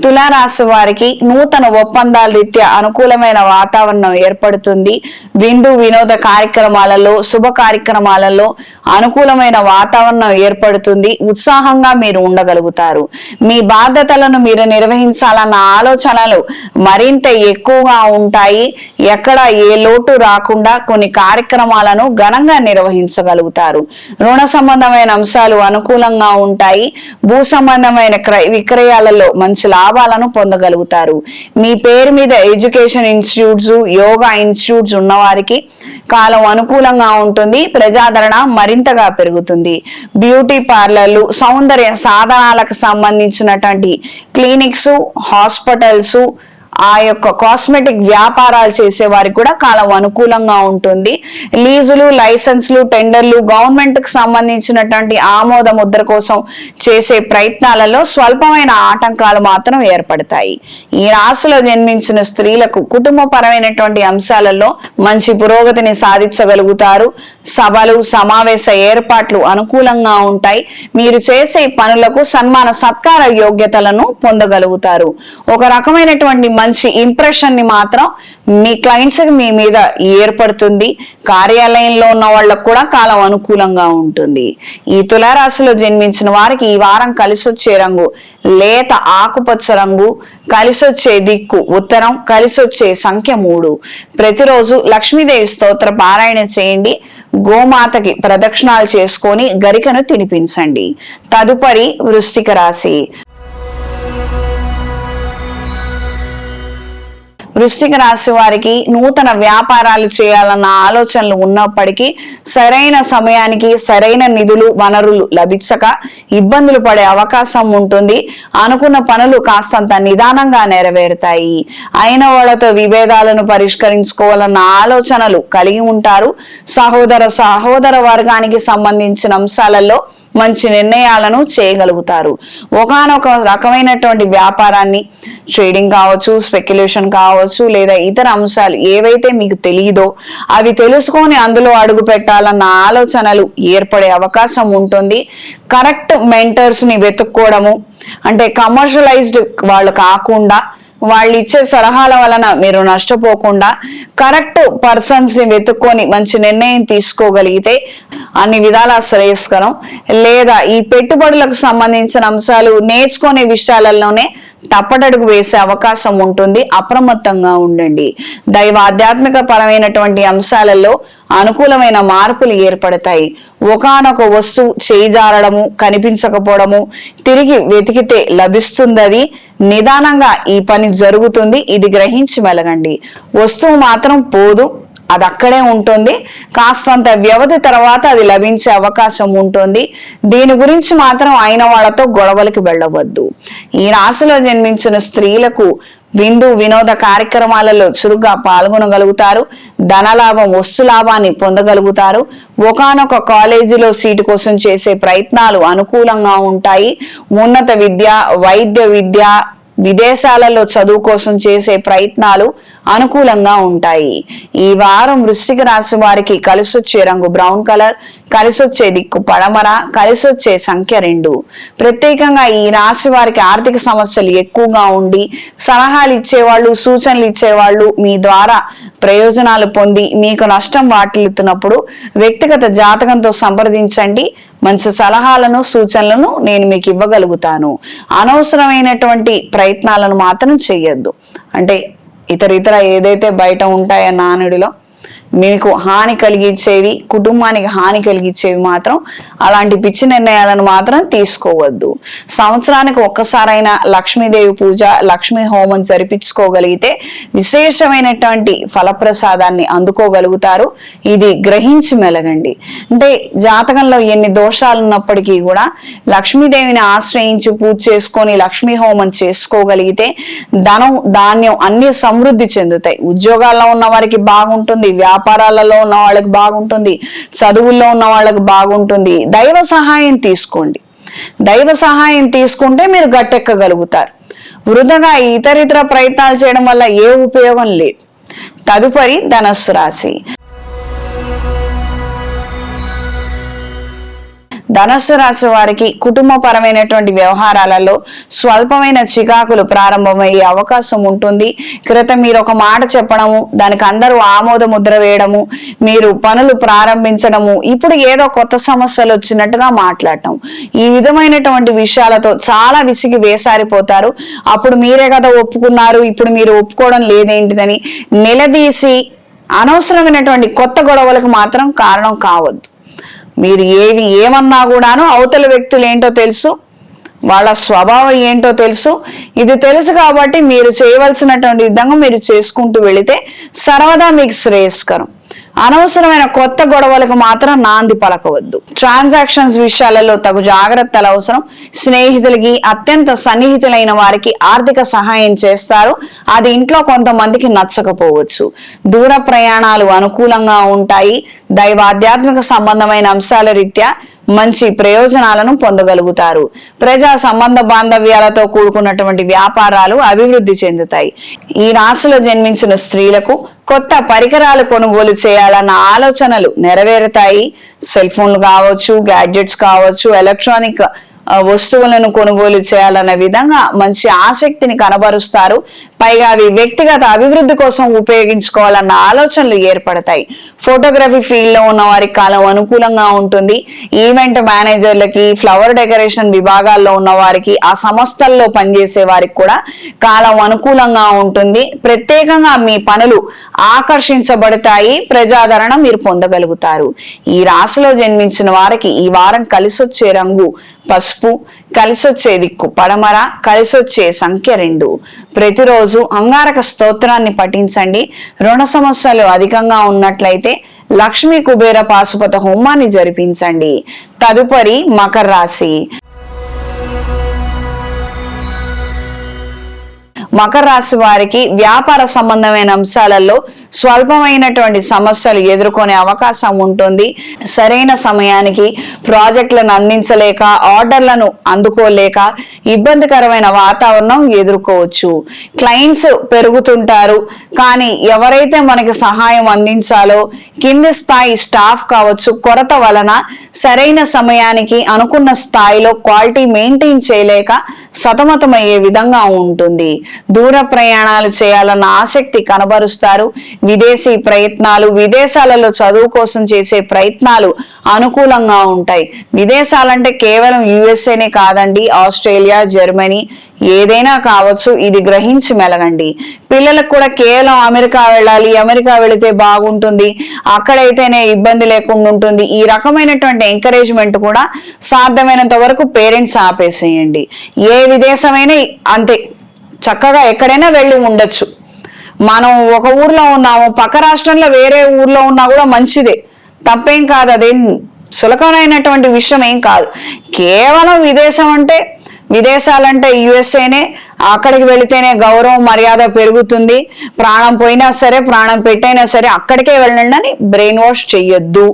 Speaker 1: తులారాశి వారికి నూతన ఒప్పందాల రీత్యా అనుకూలమైన వాతావరణం ఏర్పడుతుంది. విందు వినోద కార్యక్రమాలలో, శుభ కార్యక్రమాలలో అనుకూలమైన వాతావరణం ఏర్పడుతుంది. ఉత్సాహంగా మీరు ఉండగలుగుతారు. మీ బాధ్యతలను మీరు నిర్వహించాలన్న ఆలోచనలు మరింత ఎక్కువగా ఉంటాయి. ఎక్కడ ఏ లోటు రాకుండా కొన్ని కార్యక్రమాలను ఘనంగా నిర్వహించగలుగుతారు. రుణ సంబంధమైన అంశాలు అనుకూలంగా ఉంటాయి. భూ సంబంధమైన విక్రయాలలో మంచి లాభాలను పొందగలుగుతారు. మీ పేరు మీద ఎడ్యుకేషన్ ఇన్స్టిట్యూట్స్, యోగా ఇన్స్టిట్యూట్స్ ఉన్నవారికి కాలం అనుకూలంగా ఉంటుంది. ప్రజాదరణ మరింతగా పెరుగుతుంది. బ్యూటీ పార్లర్లు, సౌందర్య సాధనాలకు సంబంధించినటువంటి క్లినిక్స్, హాస్పిటల్స్, ఆ యొక్క కాస్మెటిక్ వ్యాపారాలు చేసే వారికి కూడా కాలం అనుకూలంగా ఉంటుంది. లీజులు, లైసెన్స్లు, టెండర్లు, గవర్నమెంట్ కు సంబంధించినటువంటి ఆమోద ముద్ర కోసం చేసే ప్రయత్నాలలో స్వల్పమైన ఆటంకాలు మాత్రం ఏర్పడతాయి. ఈ రాశిలో జన్మించిన స్త్రీలకు కుటుంబపరమైనటువంటి అంశాలలో మంచి పురోగతిని సాధించగలుగుతారు. సభలు, సమావేశ ఏర్పాట్లు అనుకూలంగా ఉంటాయి. మీరు చేసే పనులకు సన్మాన సత్కార యోగ్యతలను పొందగలుగుతారు. ఒక రకమైనటువంటి మంచి ఇంప్రెషన్ ని మాత్రం మీ క్లయింట్స్ మీ మీద ఏర్పడుతుంది. కార్యాలయంలో ఉన్న వాళ్ళకు కూడా కాలం అనుకూలంగా ఉంటుంది. ఈ తులారాశిలో జన్మించిన వారికి ఈ వారం కలిసొచ్చే రంగు లేత ఆకుపచ్చ రంగు, కలిసొచ్చే దిక్కు ఉత్తరం, కలిసొచ్చే సంఖ్య 3. ప్రతిరోజు లక్ష్మీదేవి స్తోత్ర పారాయణ చేయండి. గోమాతకి ప్రదక్షిణాలు చేసుకొని గరికను తినిపించండి. తదుపరి వృశ్చిక రాశి. వృశ్చిక రాశి వారికి నూతన వ్యాపారాలు చేయాలన్న ఆలోచనలు ఉన్నప్పటికీ సరైన సమయానికి సరైన నిధులు, వనరులు లభించక ఇబ్బందులు పడే అవకాశం ఉంటుంది. అనుకున్న పనులు కాస్తంత నిదానంగా నెరవేరుతాయి. అయిన వాళ్ళతో విభేదాలను పరిష్కరించుకోవాలన్న ఆలోచనలు కలిగి ఉంటారు. సహోదర వర్గానికి సంబంధించిన అంశాలలో మంచి నిర్ణయాలను చేయగలుగుతారు. ఒకానొక రకమైనటువంటి వ్యాపారాన్ని, ట్రేడింగ్ కావచ్చు, స్పెక్యులేషన్ కావచ్చు, లేదా ఇతర అంశాలు ఏవైతే మీకు తెలియదో అవి తెలుసుకొని అందులో అడుగు పెట్టాలన్న ఆలోచనలు ఏర్పడే అవకాశం ఉంటుంది. కరెక్ట్ మెంటర్స్ ని వెతుక్కోవడము, అంటే కమర్షియలైజ్డ్ వాళ్ళు కాకుండా వాళ్ళు ఇచ్చే సలహాల వలన మీరు నష్టపోకుండా కరెక్ట్ పర్సన్స్ ని వెతుక్కొని మంచి నిర్ణయం తీసుకోగలిగితే అన్ని విధాల శ్రేయస్కరం. లేదా ఈ పెట్టుబడులకు సంబంధించిన అంశాలు నేర్చుకునే విషయాలలోనే తప్పటడుగు వేసే అవకాశం ఉంటుంది. అప్రమత్తంగా ఉండండి. దైవ ఆధ్యాత్మిక పరమైనటువంటి అంశాలలో అనుకూలమైన మార్పులు ఏర్పడతాయి. ఒకానొక వస్తువు చేయిజారడము, కనిపించకపోవడము, తిరిగి వెతికితే లభిస్తుంది. నిదానంగా ఈ పని జరుగుతుంది. ఇది గ్రహించి మెలగండి. వస్తువు మాత్రం పోదు, అది అక్కడే ఉంటుంది. కాస్తంత వ్యవధి తర్వాత అది లభించే అవకాశం ఉంటుంది. దీని గురించి మాత్రం అయిన వాళ్ళతో గొడవలకి వెళ్ళవద్దు. ఈ రాశిలో జన్మించిన స్త్రీలకు విందు వినోద కార్యక్రమాలలో చురుగ్గా పాల్గొనగలుగుతారు. ధనలాభం, వస్తు లాభాన్ని పొందగలుగుతారు. ఒకానొక కాలేజీలో సీటు కోసం చేసే ప్రయత్నాలు అనుకూలంగా ఉంటాయి. ఉన్నత విద్య, వైద్య విద్య, విదేశాలలో చదువు కోసం చేసే ప్రయత్నాలు అనుకూలంగా ఉంటాయి. ఈ వారం వృశ్చిక రాశి వారికి కలిసొచ్చే రంగు బ్రౌన్ కలర్, కలిసొచ్చే దిక్కు పడమర, కలిసొచ్చే సంఖ్య 2. ప్రత్యేకంగా ఈ రాశి వారికి ఆర్థిక సమస్యలు ఎక్కువగా ఉండి సలహాలు ఇచ్చేవాళ్ళు, సూచనలు ఇచ్చేవాళ్ళు మీ ద్వారా ప్రయోజనాలు పొంది మీకు నష్టం వాటిల్లుతున్నప్పుడు వ్యక్తిగత జాతకంతో సంప్రదించండి. మంచి సలహాలను, సూచనలను నేను మీకు ఇవ్వగలుగుతాను. అనవసరమైనటువంటి ప్రయత్నాలను మాత్రం చెయ్యొద్దు. అంటే ఇతర ఏదైతే బయట ఉంటాయో నానుడిలో మీకు హాని కలిగించేవి, కుటుంబానికి హాని కలిగించేవి మాత్రం అలాంటి పిచ్చి నిర్ణయాలను మాత్రం తీసుకోవద్దు. సంవత్సరానికి ఒక్కసారైనా లక్ష్మీదేవి పూజ, లక్ష్మీ హోమం జరిపించుకోగలిగితే విశేషమైనటువంటి ఫలప్రసాదాన్ని అందుకోగలుగుతారు. ఇది గ్రహించి మెలగండి. అంటే జాతకంలో ఎన్ని దోషాలు ఉన్నప్పటికీ కూడా లక్ష్మీదేవిని ఆశ్రయించి పూజ చేసుకొని లక్ష్మీ హోమం చేసుకోగలిగితే ధనం, ధాన్యం అన్ని సమృద్ధి చెందుతాయి. ఉద్యోగాల్లో ఉన్న వారికి బాగుంటుంది, వ్యాపారాలలో ఉన్న వాళ్ళకి బాగుంటుంది, చదువుల్లో ఉన్న వాళ్ళకి బాగుంటుంది. దైవ సహాయం తీసుకోండి. దైవ సహాయం తీసుకుంటే మీరు గట్టెక్కగలుగుతారు. వృధగా ఇతర ప్రయత్నాలు చేయడం వల్ల ఏ ఉపయోగం లేదు. తదుపరి ధనస్సు రాశి. ధనస్సు రాశి వారికి కుటుంబపరమైనటువంటి వ్యవహారాలలో స్వల్పమైన చికాకులు ప్రారంభమయ్యే అవకాశం ఉంటుంది. క్రితం మీరు ఒక మాట చెప్పడము, దానికి అందరూ ఆమోద ముద్ర వేయడము, మీరు పనులు ప్రారంభించడము, ఇప్పుడు ఏదో కొత్త సమస్యలు వచ్చినట్టుగా మాట్లాడటం, ఈ విధమైనటువంటి విషయాలతో చాలా విసిగి వేసారిపోతారు. అప్పుడు మీరే కదా ఒప్పుకున్నారు, ఇప్పుడు మీరు ఒప్పుకోవడం లేదేంటిదని నిలదీసి అనవసరమైనటువంటి కొత్త గొడవలకు మాత్రం కారణం కావద్దు. మీరు ఏమన్నా కూడాను అవతల వ్యక్తులు ఏంటో తెలుసు, వాళ్ళ స్వభావం ఏంటో తెలుసు. ఇది తెలుసు కాబట్టి మీరు చేయవలసినటువంటి విధంగా మీరు చేసుకుంటూ వెళితే సర్వదా మీకు శ్రేయస్కరం. అనవసరమైన కొత్త గొడవలకు మాత్రం నాంది పలకవద్దు. ట్రాన్సాక్షన్స్ విషయాలలో తగు జాగ్రత్తలు అవసరం. స్నేహితులకి, అత్యంత సన్నిహితులైన వారికి ఆర్థిక సహాయం చేస్తారు. అది ఇంట్లో కొంతమందికి నచ్చకపోవచ్చు. దూర ప్రయాణాలు అనుకూలంగా ఉంటాయి. దైవాధ్యాత్మిక సంబంధమైన అంశాల రీత్యా మంచి ప్రయోజనాలను పొందగలుగుతారు. ప్రజా సంబంధ బాంధవ్యాలతో కూడుకున్నటువంటి వ్యాపారాలు అభివృద్ధి చెందుతాయి. ఈ రాశిలో జన్మించిన స్త్రీలకు కొత్త పరికరాలు కొనుగోలు చేయాలన్న ఆలోచనలు నెరవేరుతాయి. సెల్ ఫోన్లు కావచ్చు, గ్యాడ్జెట్స్ కావచ్చు, ఎలక్ట్రానిక్ వస్తువులను కొనుగోలు చేయాలన్న విధంగా మంచి ఆసక్తిని కనబరుస్తారు. పైగా అవి వ్యక్తిగత అభివృద్ధి కోసం ఉపయోగించుకోవాలన్న ఆలోచనలు ఏర్పడతాయి. ఫోటోగ్రఫీ ఫీల్డ్ లో ఉన్న వారికి కాలం అనుకూలంగా ఉంటుంది. ఈవెంట్ మేనేజర్లకి, ఫ్లవర్ డెకరేషన్ విభాగాల్లో ఉన్న వారికి, ఆ సంస్థల్లో పనిచేసే వారికి కూడా కాలం అనుకూలంగా ఉంటుంది. ప్రత్యేకంగా మీ పనులు ఆకర్షించబడతాయి. ప్రజాదరణ మీరు పొందగలుగుతారు. ఈ రాశిలో జన్మించిన వారికి ఈ వారం కలిసొచ్చే రంగు పసుపు, కలిసొచ్చే దిక్కు పడమర, కలిసొచ్చే సంఖ్య 2. ప్రతిరోజు అంగారక స్తోత్రాన్ని పఠించండి. రుణ సమస్యలు అధికంగా ఉన్నట్లయితే లక్ష్మీ కుబేర పాశుపత హోమాన్ని జరిపించండి. తదుపరి మకర రాశి. మకర రాశి వారికి వ్యాపార సంబంధమైన అంశాలలో స్వల్పమైనటువంటి సమస్యలు ఎదుర్కొనే అవకాశం ఉంటుంది. సరైన సమయానికి ప్రాజెక్టులను అందించలేక, ఆర్డర్లను అందుకోలేక ఇబ్బందికరమైన వాతావరణం ఎదుర్కోవచ్చు. క్లయింట్స్ పెరుగుతుంటారు, కానీ ఎవరైతే మనకి సహాయం అందించాలో కింది స్థాయి స్టాఫ్ కావచ్చు, కొరత వలన సరైన సమయానికి అనుకున్న స్థాయిలో క్వాలిటీ మెయింటైన్ చేయలేక సతమతమయ్యే విధంగా ఉంటుంది. దూర ప్రయాణాలు చేయాలన్న ఆసక్తి కనబరుస్తారు. విదేశీ ప్రయత్నాలు, విదేశాలలో చదువు కోసం చేసే ప్రయత్నాలు అనుకూలంగా ఉంటాయి. విదేశాలంటే కేవలం యుఎస్ఏనే కాదండి, ఆస్ట్రేలియా, జర్మనీ ఏదైనా కావచ్చు. ఇది గ్రహించి మెలగండి. పిల్లలకు కూడా కేవలం అమెరికా వెళ్ళాలి, అమెరికా వెళితే బాగుంటుంది, అక్కడైతేనే ఇబ్బంది లేకుండా ఉంటుంది, ఈ రకమైనటువంటి ఎంకరేజ్మెంట్ కూడా సాధ్యమైనంత వరకు పేరెంట్స్ ఆపేసేయండి. ఏ విదేశమైనా అంతే, చక్కగా ఎక్కడైనా వెళ్ళి ఉండొచ్చు. మనం ఒక ఊర్లో ఉన్నాము, పక్క రాష్ట్రంలో వేరే ఊర్లో ఉన్నా కూడా మంచిదే, తప్పేం కాదు. అదేం సులభమైనటువంటి విషయం ఏం కాదు. కేవలం విదేశాలంటే యుఎస్ఏనే, అక్కడికి వెళితేనే గౌరవం మర్యాద పెరుగుతుంది, ప్రాణం పోయినా సరే ప్రాణం పెట్టైనా సరే అక్కడికే వెళ్ళండి అని బ్రెయిన్ వాష్ చెయ్యొద్దు.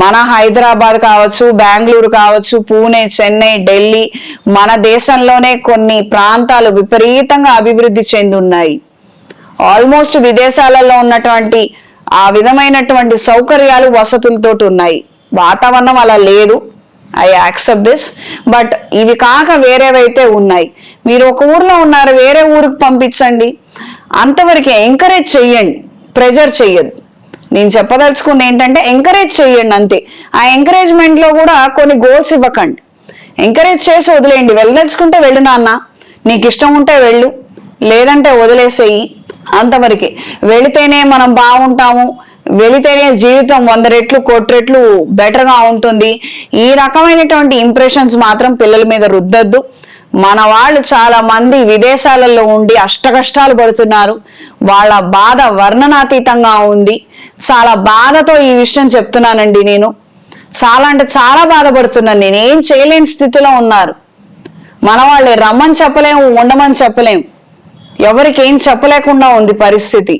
Speaker 1: మన హైదరాబాద్ కావచ్చు, బెంగళూరు కావచ్చు, పూణే, చెన్నై, ఢిల్లీ, మన దేశంలోనే కొన్ని ప్రాంతాలు విపరీతంగా అభివృద్ధి చెంది ఉన్నాయి. ఆల్మోస్ట్ విదేశాలలో ఉన్నటువంటి ఆ విధమైనటువంటి సౌకర్యాలు వసతులతో ఉన్నాయి. వాతావరణం అలా లేదు, ఐ యాక్సెప్ట్ దిస్. బట్ ఇవి కాక వేరేవైతే ఉన్నాయి. మీరు ఒక ఊర్లో ఉన్నారు, వేరే ఊరికి పంపించండి, అంతవరకు ఎంకరేజ్ చెయ్యండి, ప్రెజర్ చెయ్యద్దు. నేను చెప్పదలుచుకుంది ఏంటంటే ఎంకరేజ్ చెయ్యండి అంతే. ఆ ఎంకరేజ్మెంట్ లో కూడా కొన్ని గోల్స్ ఇవ్వకండి, ఎంకరేజ్ చేసి వదిలేయండి. వెళ్ళదలుచుకుంటే వెళ్ళు నాన్న, నీకు ఇష్టం ఉంటే వెళ్ళు, లేదంటే వదిలేసేయి, అంతవరకే. వెళితేనే మనం బాగుంటాము, వెళితేనే జీవితం 100 రెట్లు 1 రెట్లు బెటర్ గా ఉంటుంది, ఈ రకమైనటువంటి ఇంప్రెషన్స్ మాత్రం పిల్లల మీద రుద్దద్దు. మన వాళ్ళు చాలా మంది విదేశాలలో ఉండి అష్టకష్టాలు పడుతున్నారు, వాళ్ళ బాధ వర్ణనాతీతంగా ఉంది. చాలా బాధతో ఈ విషయం చెప్తున్నానండి. నేను చాలా అంటే చాలా బాధపడుతున్నాను. నేనేం చేయలేని స్థితిలో ఉన్నారు మన వాళ్ళే. రమ్మని చెప్పలేము, ఉండమని చెప్పలేము, ఎవరికి ఏం చెప్పలేకుండా ఉంది పరిస్థితి.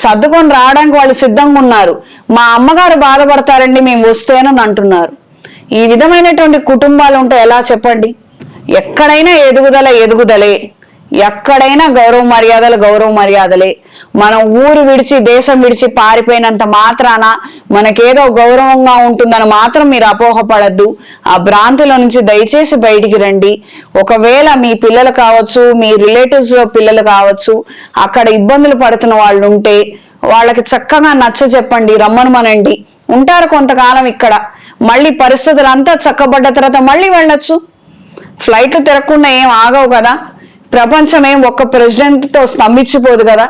Speaker 1: సర్దుకొని రావడానికి వాళ్ళు సిద్ధంగా ఉన్నారు. మా అమ్మగారు బాధపడతారండి మేము వస్తేనని అంటున్నారు. ఈ విధమైనటువంటి కుటుంబాలు ఉంటే ఎలా చెప్పండి? ఎక్కడైనా ఎదుగుదలే, ఎక్కడైనా గౌరవ మర్యాదలే. మనం ఊరు విడిచి దేశం విడిచి పారిపోయినంత మాత్రాన మనకేదో గౌరవంగా ఉంటుందని మాత్రం మీరు అపోహపడద్దు. ఆ భ్రాంతిలో నుంచి దయచేసి బయటికి రండి. ఒకవేళ మీ పిల్లలు కావచ్చు, మీ రిలేటివ్స్ లో పిల్లలు కావచ్చు, అక్కడ ఇబ్బందులు పడుతున్న వాళ్ళు ఉంటే వాళ్ళకి చక్కగా నచ్చ చెప్పండి, రమ్మనమనండి. ఉంటారు కొంతకాలం ఇక్కడ, మళ్ళీ పరిస్థితులు అంతా చక్కబడ్డ తర్వాత మళ్ళీ వెళ్ళొచ్చు. ఫ్లైట్లు తిరగకుండా ఏం ఆగవు కదా, ప్రపంచం ఏం ఒక్క ప్రెసిడెంట్తో స్తంభించిపోదు కదా.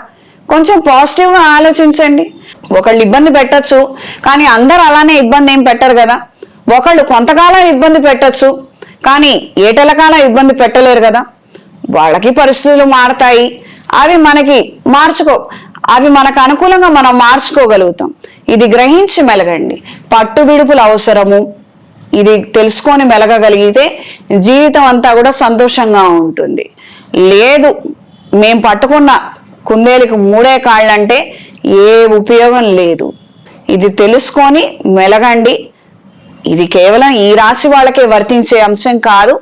Speaker 1: కొంచెం పాజిటివ్గా ఆలోచించండి. ఒకళ్ళు ఇబ్బంది పెట్టచ్చు, కానీ అందరూ అలానే ఇబ్బంది ఏం పెట్టరు కదా. ఒకళ్ళు కొంతకాలం ఇబ్బంది పెట్టచ్చు, కానీ ఏటెలకాలం ఇబ్బంది పెట్టలేరు కదా. వాళ్ళకి పరిస్థితులు మారతాయి, అవి మనకు అనుకూలంగా మనం మార్చుకోగలుగుతాం. ఇది గ్రహించి మెలగండి. పట్టు విడుపులు అవసరము, ఇది తెలుసుకొని మెలగగలిగితే జీవితం అంతా కూడా సంతోషంగా ఉంటుంది. లేదు మేం పట్టుకున్న కుందేలుకి 3 కాళ్ళంటే ఏ ఉపయోగం లేదు. ఇది తెలుసుకొని మెలగండి. ఇది కేవలం ఈ రాశి వాళ్ళకే వర్తించే అంశం కాదు.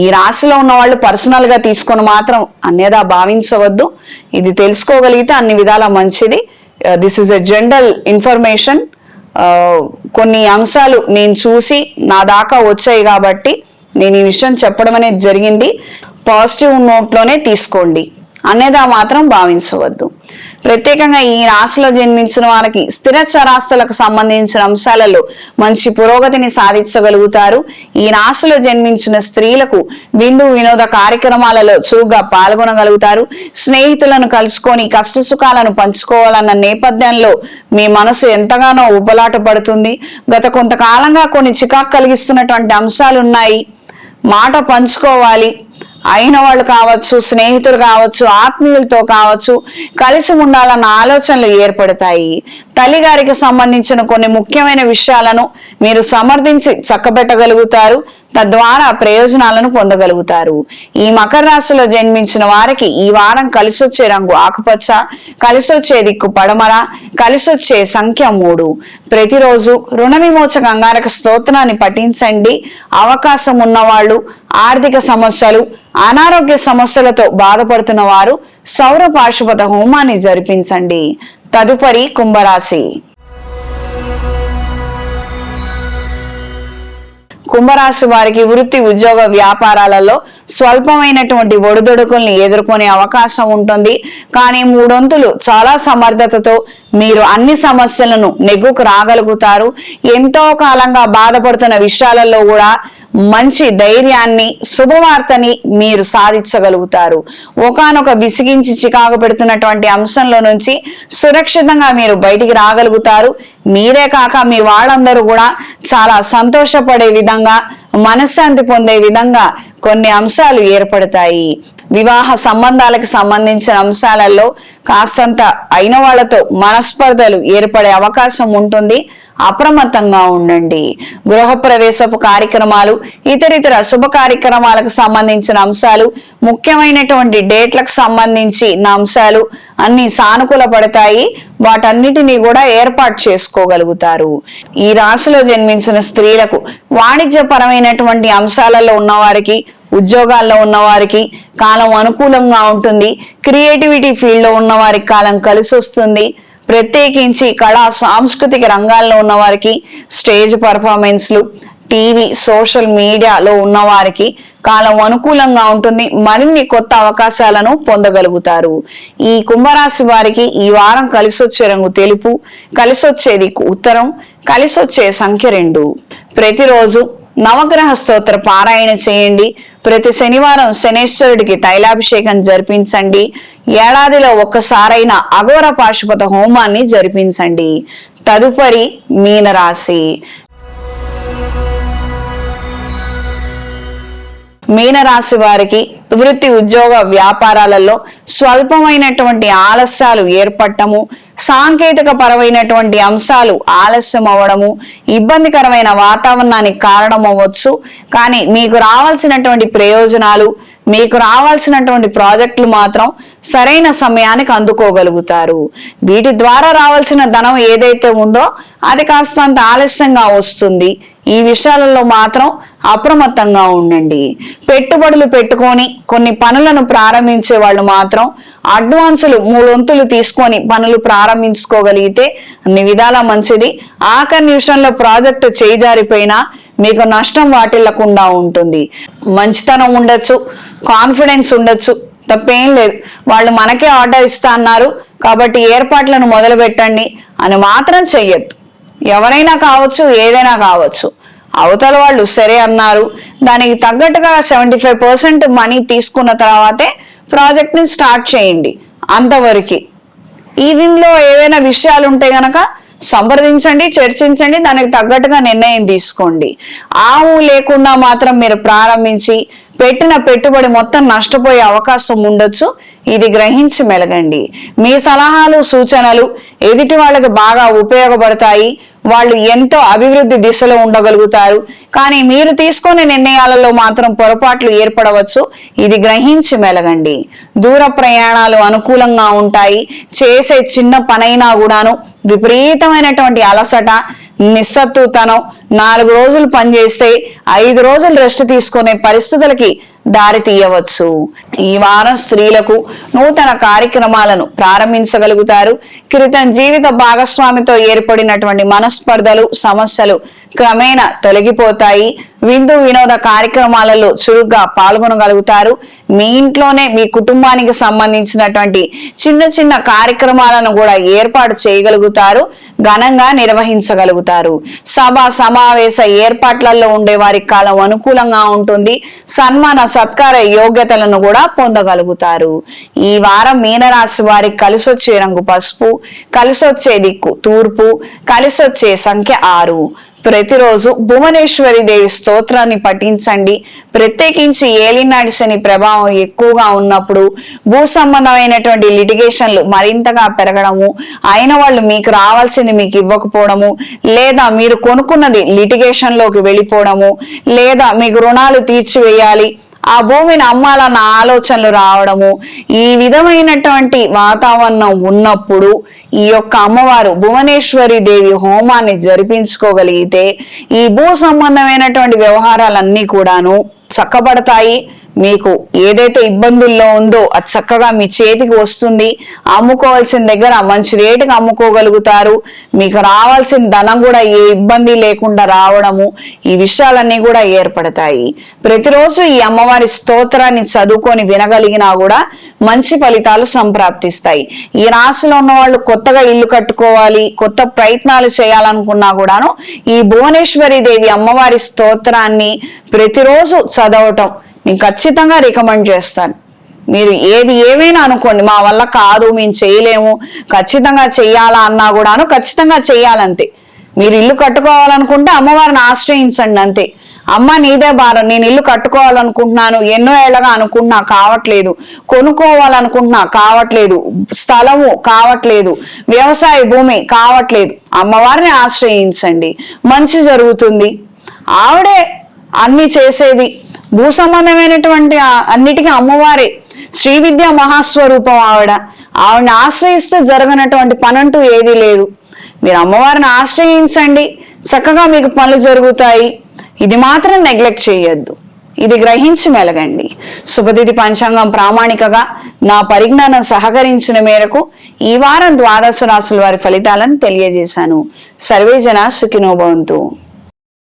Speaker 1: ఈ రాశిలో ఉన్న వాళ్ళు పర్సనల్ గా తీసుకొని మాత్రం అన్యదా భావించవద్దు. ఇది తెలుసుకోగలిగితే అన్ని విధాల మంచిది. This is a general information. కొన్ని అంశాలు నేను చూసి నా దాకా వచ్చాయి కాబట్టి నేను ఈ విషయం చెప్పడం అనేది జరిగింది. పాజిటివ్ నోట్లోనే తీసుకోండి, అన్యదా మాత్రం భావించవద్దు. ప్రత్యేకంగా ఈ రాశిలో జన్మించిన వారికి స్థిర చరాస్తులకు సంబంధించిన అంశాలలో మంచి పురోగతిని సాధించగలుగుతారు. ఈ రాశిలో జన్మించిన స్త్రీలకు విందు వినోద కార్యక్రమాలలో చురుగ్గా పాల్గొనగలుగుతారు. స్నేహితులను కలుసుకొని కష్ట సుఖాలను పంచుకోవాలన్న నేపథ్యంలో మీ మనసు ఎంతగానో ఉబలాట పడుతుంది. గత కొంతకాలంగా కొన్ని చికాకు కలిగిస్తున్నటువంటి అంశాలు ఉన్నాయి. మాట పంచుకోవాలి, అయిన వాళ్ళు కావచ్చు, స్నేహితులు కావచ్చు, ఆత్మీయులతో కావచ్చు, కలిసి ఉండాలన్న ఆలోచనలు ఏర్పడతాయి. తల్లిగారికి సంబంధించిన కొన్ని ముఖ్యమైన విషయాలను మీరు సమర్థించి చక్కబెట్టగలుగుతారు, తద్వారా ప్రయోజనాలను పొందగలుగుతారు. ఈ మకర రాశిలో జన్మించిన వారికి ఈ వారం కలిసొచ్చే రంగు ఆకుపచ్చ, కలిసొచ్చే దిక్కు పడమర, కలిసొచ్చే సంఖ్య 3. ప్రతిరోజు రుణ విమోచక అంగారక స్తోత్రాన్ని పఠించండి. అవకాశం ఉన్నవాళ్ళు ఆర్థిక సమస్యలు, అనారోగ్య సమస్యలతో బాధపడుతున్న వారు సౌర పాశుపత హోమాన్ని జరిపించండి. తదుపరి కుంభరాశి. కుంభరాశి వారికి వృత్తి ఉద్యోగ వ్యాపారాలలో స్వల్పమైనటువంటి ఒడిదొడుకుల్ని ఎదుర్కొనే అవకాశం ఉంటుంది. కానీ 3 చాలా సమర్థతతో మీరు అన్ని సమస్యలను నెగ్గుకు రాగలుగుతారు. ఎంతో కాలంగా బాధపడుతున్న విషయాలలో కూడా మంచి ధైర్యాన్ని, శుభవార్తని మీరు సాధించగలుగుతారు. ఒకానొక విసిగించి చికాకు పెడుతున్నటువంటి అంశంలో నుంచి సురక్షితంగా మీరు బయటికి రాగలుగుతారు. మీరే కాక మీ వాళ్ళందరూ కూడా చాలా సంతోషపడే విధంగా, మనశ్శాంతి పొందే విధంగా కొన్ని అంశాలు ఏర్పడతాయి. వివాహ సంబంధాలకు సంబంధించిన అంశాలలో కాస్తంత అయిన వాళ్లతో మనస్పర్ధలు ఏర్పడే అవకాశం ఉంటుంది. అప్రమత్తంగా ఉండండి. గృహప్రవేశపు కార్యక్రమాలు, ఇతరితర శుభ కార్యక్రమాలకు సంబంధించిన అంశాలు, ముఖ్యమైనటువంటి డేట్లకు సంబంధించిన అంశాలు అన్ని సానుకూల పడతాయి. వాటన్నిటినీ కూడా ఏర్పాటు చేసుకోగలుగుతారు. ఈ రాశిలో జన్మించిన స్త్రీలకు వాణిజ్యపరమైనటువంటి అంశాలలో ఉన్నవారికి, ఉద్యోగాల్లో ఉన్నవారికి కాలం అనుకూలంగా ఉంటుంది. క్రియేటివిటీ ఫీల్డ్ లో ఉన్న వారికి కాలం కలిసి వస్తుంది. ప్రత్యేకించి కళా సాంస్కృతిక రంగాల్లో ఉన్న వారికి, స్టేజ్ పర్ఫార్మెన్స్లు, టీవీ, సోషల్ మీడియాలో ఉన్న వారికి కాలం అనుకూలంగా ఉంటుంది. మరిన్ని కొత్త అవకాశాలను పొందగలుగుతారు. ఈ కుంభరాశి వారికి ఈ వారం కలిసొచ్చే రంగు తెలుపు, కలిసొచ్చేది ఉత్తరం, కలిసొచ్చే సంఖ్య 2. ప్రతిరోజు నవగ్రహ స్తోత్ర పారాయణ చేయండి. ప్రతి శనివారం శనేశ్వరుడికి తైలాభిషేకం జరిపించండి. ఏడాదిలో ఒక్కసారైనా అఘోర పాశుపత హోమాన్ని జరిపించండి. తదుపరి మీనరాశి. మీనరాశి వారికి వృత్తి, ఉద్యోగ, వ్యాపారాలలో స్వల్పమైనటువంటి ఆలస్యాలు ఏర్పడటము, సాంకేతిక పరమైనటువంటి అంశాలు ఆలస్యం అవ్వడము, ఇబ్బందికరమైన వాతావరణానికి కారణమవ్వచ్చు. కానీ మీకు రావాల్సినటువంటి ప్రయోజనాలు, మీకు రావాల్సినటువంటి ప్రాజెక్టులు మాత్రం సరైన సమయానికి అందుకోగలుగుతారు. వీటి ద్వారా రావాల్సిన ధనం ఏదైతే ఉందో అది కాస్తంత ఆలస్యంగా వస్తుంది. ఈ విషయాలలో మాత్రం అప్రమత్తంగా ఉండండి. పెట్టుబడులు పెట్టుకొని కొన్ని పనులను ప్రారంభించే వాళ్ళు మాత్రం అడ్వాన్సులు 3 వంతులు తీసుకొని పనులు ప్రారంభించుకోగలిగితే అన్ని విధాల మంచిది. ఆఖరి నిమిషంలో ప్రాజెక్టు చేజారిపోయినా మీకు నష్టం వాటిల్లకుండా ఉంటుంది. మంచితనం ఉండొచ్చు, కాన్ఫిడెన్స్ ఉండొచ్చు, తప్పేం లేదు. వాళ్ళు మనకే ఆర్డర్ ఇస్తా అన్నారు కాబట్టి ఏర్పాట్లను మొదలు పెట్టండి అని మాత్రం చెయ్యొద్దు. ఎవరైనా కావచ్చు, ఏదైనా కావచ్చు, అవతల వాళ్ళు సరే అన్నారు, దానికి తగ్గట్టుగా 75% మనీ తీసుకున్న తర్వాతే ప్రాజెక్ట్ ని స్టార్ట్ చేయండి. అంతవరకు దీనిలో ఏవైనా విషయాలు ఉంటే గనక సంప్రదించండి, చర్చించండి, దానికి తగ్గట్టుగా నిర్ణయం తీసుకోండి. ఆవు లేకుండా మాత్రం మీరు ప్రారంభించి పెట్టిన పెట్టుబడి మొత్తం నష్టపోయే అవకాశం ఉండొచ్చు. ఇది గ్రహించి మెలగండి. మీ సలహాలు, సూచనలు ఎదుటి వాళ్ళకి బాగా ఉపయోగపడతాయి. వాళ్ళు ఎంతో అభివృద్ధి దిశలో ఉండగలుగుతారు. కానీ మీరు తీసుకునే నిర్ణయాలలో మాత్రం పొరపాట్లు ఏర్పడవచ్చు. ఇది గ్రహించి మెలగండి. దూర ప్రయాణాలు అనుకూలంగా ఉంటాయి. చేసే చిన్న పనైనా కూడాను విపరీతమైనటువంటి అలసట, నిస్సత్తుతనం, 4 రోజులు పనిచేస్తే 5 రోజులు రెస్ట్ తీసుకునే పరిస్థితులకి దారి తీయవచ్చు. ఈ వారం స్త్రీలకు నూతన కార్యక్రమాలను ప్రారంభించగలుగుతారు. క్రితం జీవిత భాగస్వామితో ఏర్పడినటువంటి మనస్పర్ధలు, సమస్యలు క్రమేణా తొలగిపోతాయి. విందు వినోద కార్యక్రమాలలో చురుగ్గా పాల్గొనగలుగుతారు. మీ ఇంట్లోనే మీ కుటుంబానికి సంబంధించినటువంటి చిన్న చిన్న కార్యక్రమాలను కూడా ఏర్పాటు చేయగలుగుతారు. ఘనంగా నిర్వహించగలుగుతారు. సభ సమావేశ ఏర్పాట్లలో ఉండే వారి కాలం అనుకూలంగా ఉంటుంది. సన్మాన సత్కార యోగ్యతలను కూడా పొందగలుగుతారు. ఈ వారం మీనరాశి వారికి కలిసొచ్చే రంగు పసుపు, కలిసొచ్చే దిక్కు తూర్పు, కలిసొచ్చే సంఖ్య 6. ప్రతిరోజు భువనేశ్వరి దేవి స్తోత్రాన్ని పఠించండి. ప్రత్యేకించి ఏలినాటి శని ప్రభావం ఎక్కువగా ఉన్నప్పుడు భూ సంబంధమైనటువంటి లిటిగేషన్లు మరింతగా పెరగడము, అయిన వాళ్ళు మీకు రావాల్సింది మీకు ఇవ్వకపోవడము, లేదా మీరు కొనుక్కున్నది లిటిగేషన్ లోకి వెళ్ళిపోవడము, లేదా మీకు రుణాలు తీర్చివేయాలి, ఆ భూమిని అమ్మాలన్న ఆలోచనలు రావడము, ఈ విధమైనటువంటి వాతావరణం ఉన్నప్పుడు ఈ యొక్క అమ్మవారు భువనేశ్వరి దేవి హోమాన్ని జరిపించుకోగలిగితే ఈ భూ సంబంధమైనటువంటి వ్యవహారాలన్నీ కూడాను చక్కబడతాయి. మీకు ఏదైతే ఇబ్బందుల్లో ఉందో అది చక్కగా మీ చేతికి వస్తుంది. అమ్ముకోవాల్సిన దగ్గర మంచి రేటుకి అమ్ముకోగలుగుతారు. మీకు రావాల్సిన ధనం కూడా ఏ ఇబ్బంది లేకుండా రావడము, ఈ విషయాలన్నీ కూడా ఏర్పడతాయి. ప్రతిరోజు ఈ అమ్మవారి స్తోత్రాన్ని చదువుకొని వినగలిగినా కూడా మంచి ఫలితాలు సంప్రాప్తిస్తాయి. ఈ రాశిలో ఉన్న వాళ్ళు కొత్తగా ఇల్లు కట్టుకోవాలి, కొత్త ప్రయత్నాలు చేయాలనుకున్నా కూడాను ఈ భువనేశ్వరి దేవి అమ్మవారి స్తోత్రాన్ని ప్రతిరోజు చదవటం నేను ఖచ్చితంగా రికమెండ్ చేస్తాను. మీరు ఏమైనా అనుకోండి, మా వల్ల కాదు, మేము చేయలేము, ఖచ్చితంగా చెయ్యాలా అన్నా కూడాను ఖచ్చితంగా చెయ్యాలంతే. మీరు ఇల్లు కట్టుకోవాలనుకుంటే అమ్మవారిని ఆశ్రయించండి అంతే. అమ్మ నీదే భారం, నేను ఇల్లు కట్టుకోవాలనుకుంటున్నాను, ఎన్నో ఏళ్ళగా అనుకుంటున్నా కావట్లేదు, కొనుక్కోవాలనుకుంటున్నా కావట్లేదు, స్థలము కావట్లేదు, వ్యవసాయ భూమి కావట్లేదు, అమ్మవారిని ఆశ్రయించండి, మంచి జరుగుతుంది. ఆవిడే అన్ని చేసేది, భూ సంబంధమైనటువంటి అన్నిటికీ అమ్మవారే, శ్రీ విద్యా మహాస్వరూపం ఆవిడని ఆశ్రయిస్తే జరగనటువంటి పనంటూ ఏదీ లేదు. మీరు అమ్మవారిని ఆశ్రయించండి, చక్కగా మీకు పనులు జరుగుతాయి. ఇది మాత్రం నెగ్లెక్ట్ చేయొద్దు, ఇది గ్రహించి మెలగండి. శుభతిథి పంచాంగం ప్రామాణికగా నా పరిజ్ఞానం సహకరించిన మేరకు ఈ వారం ద్వాదశ రాశుల వారి ఫలితాలను తెలియజేశాను. సర్వే జన సుఖినో భవంతు.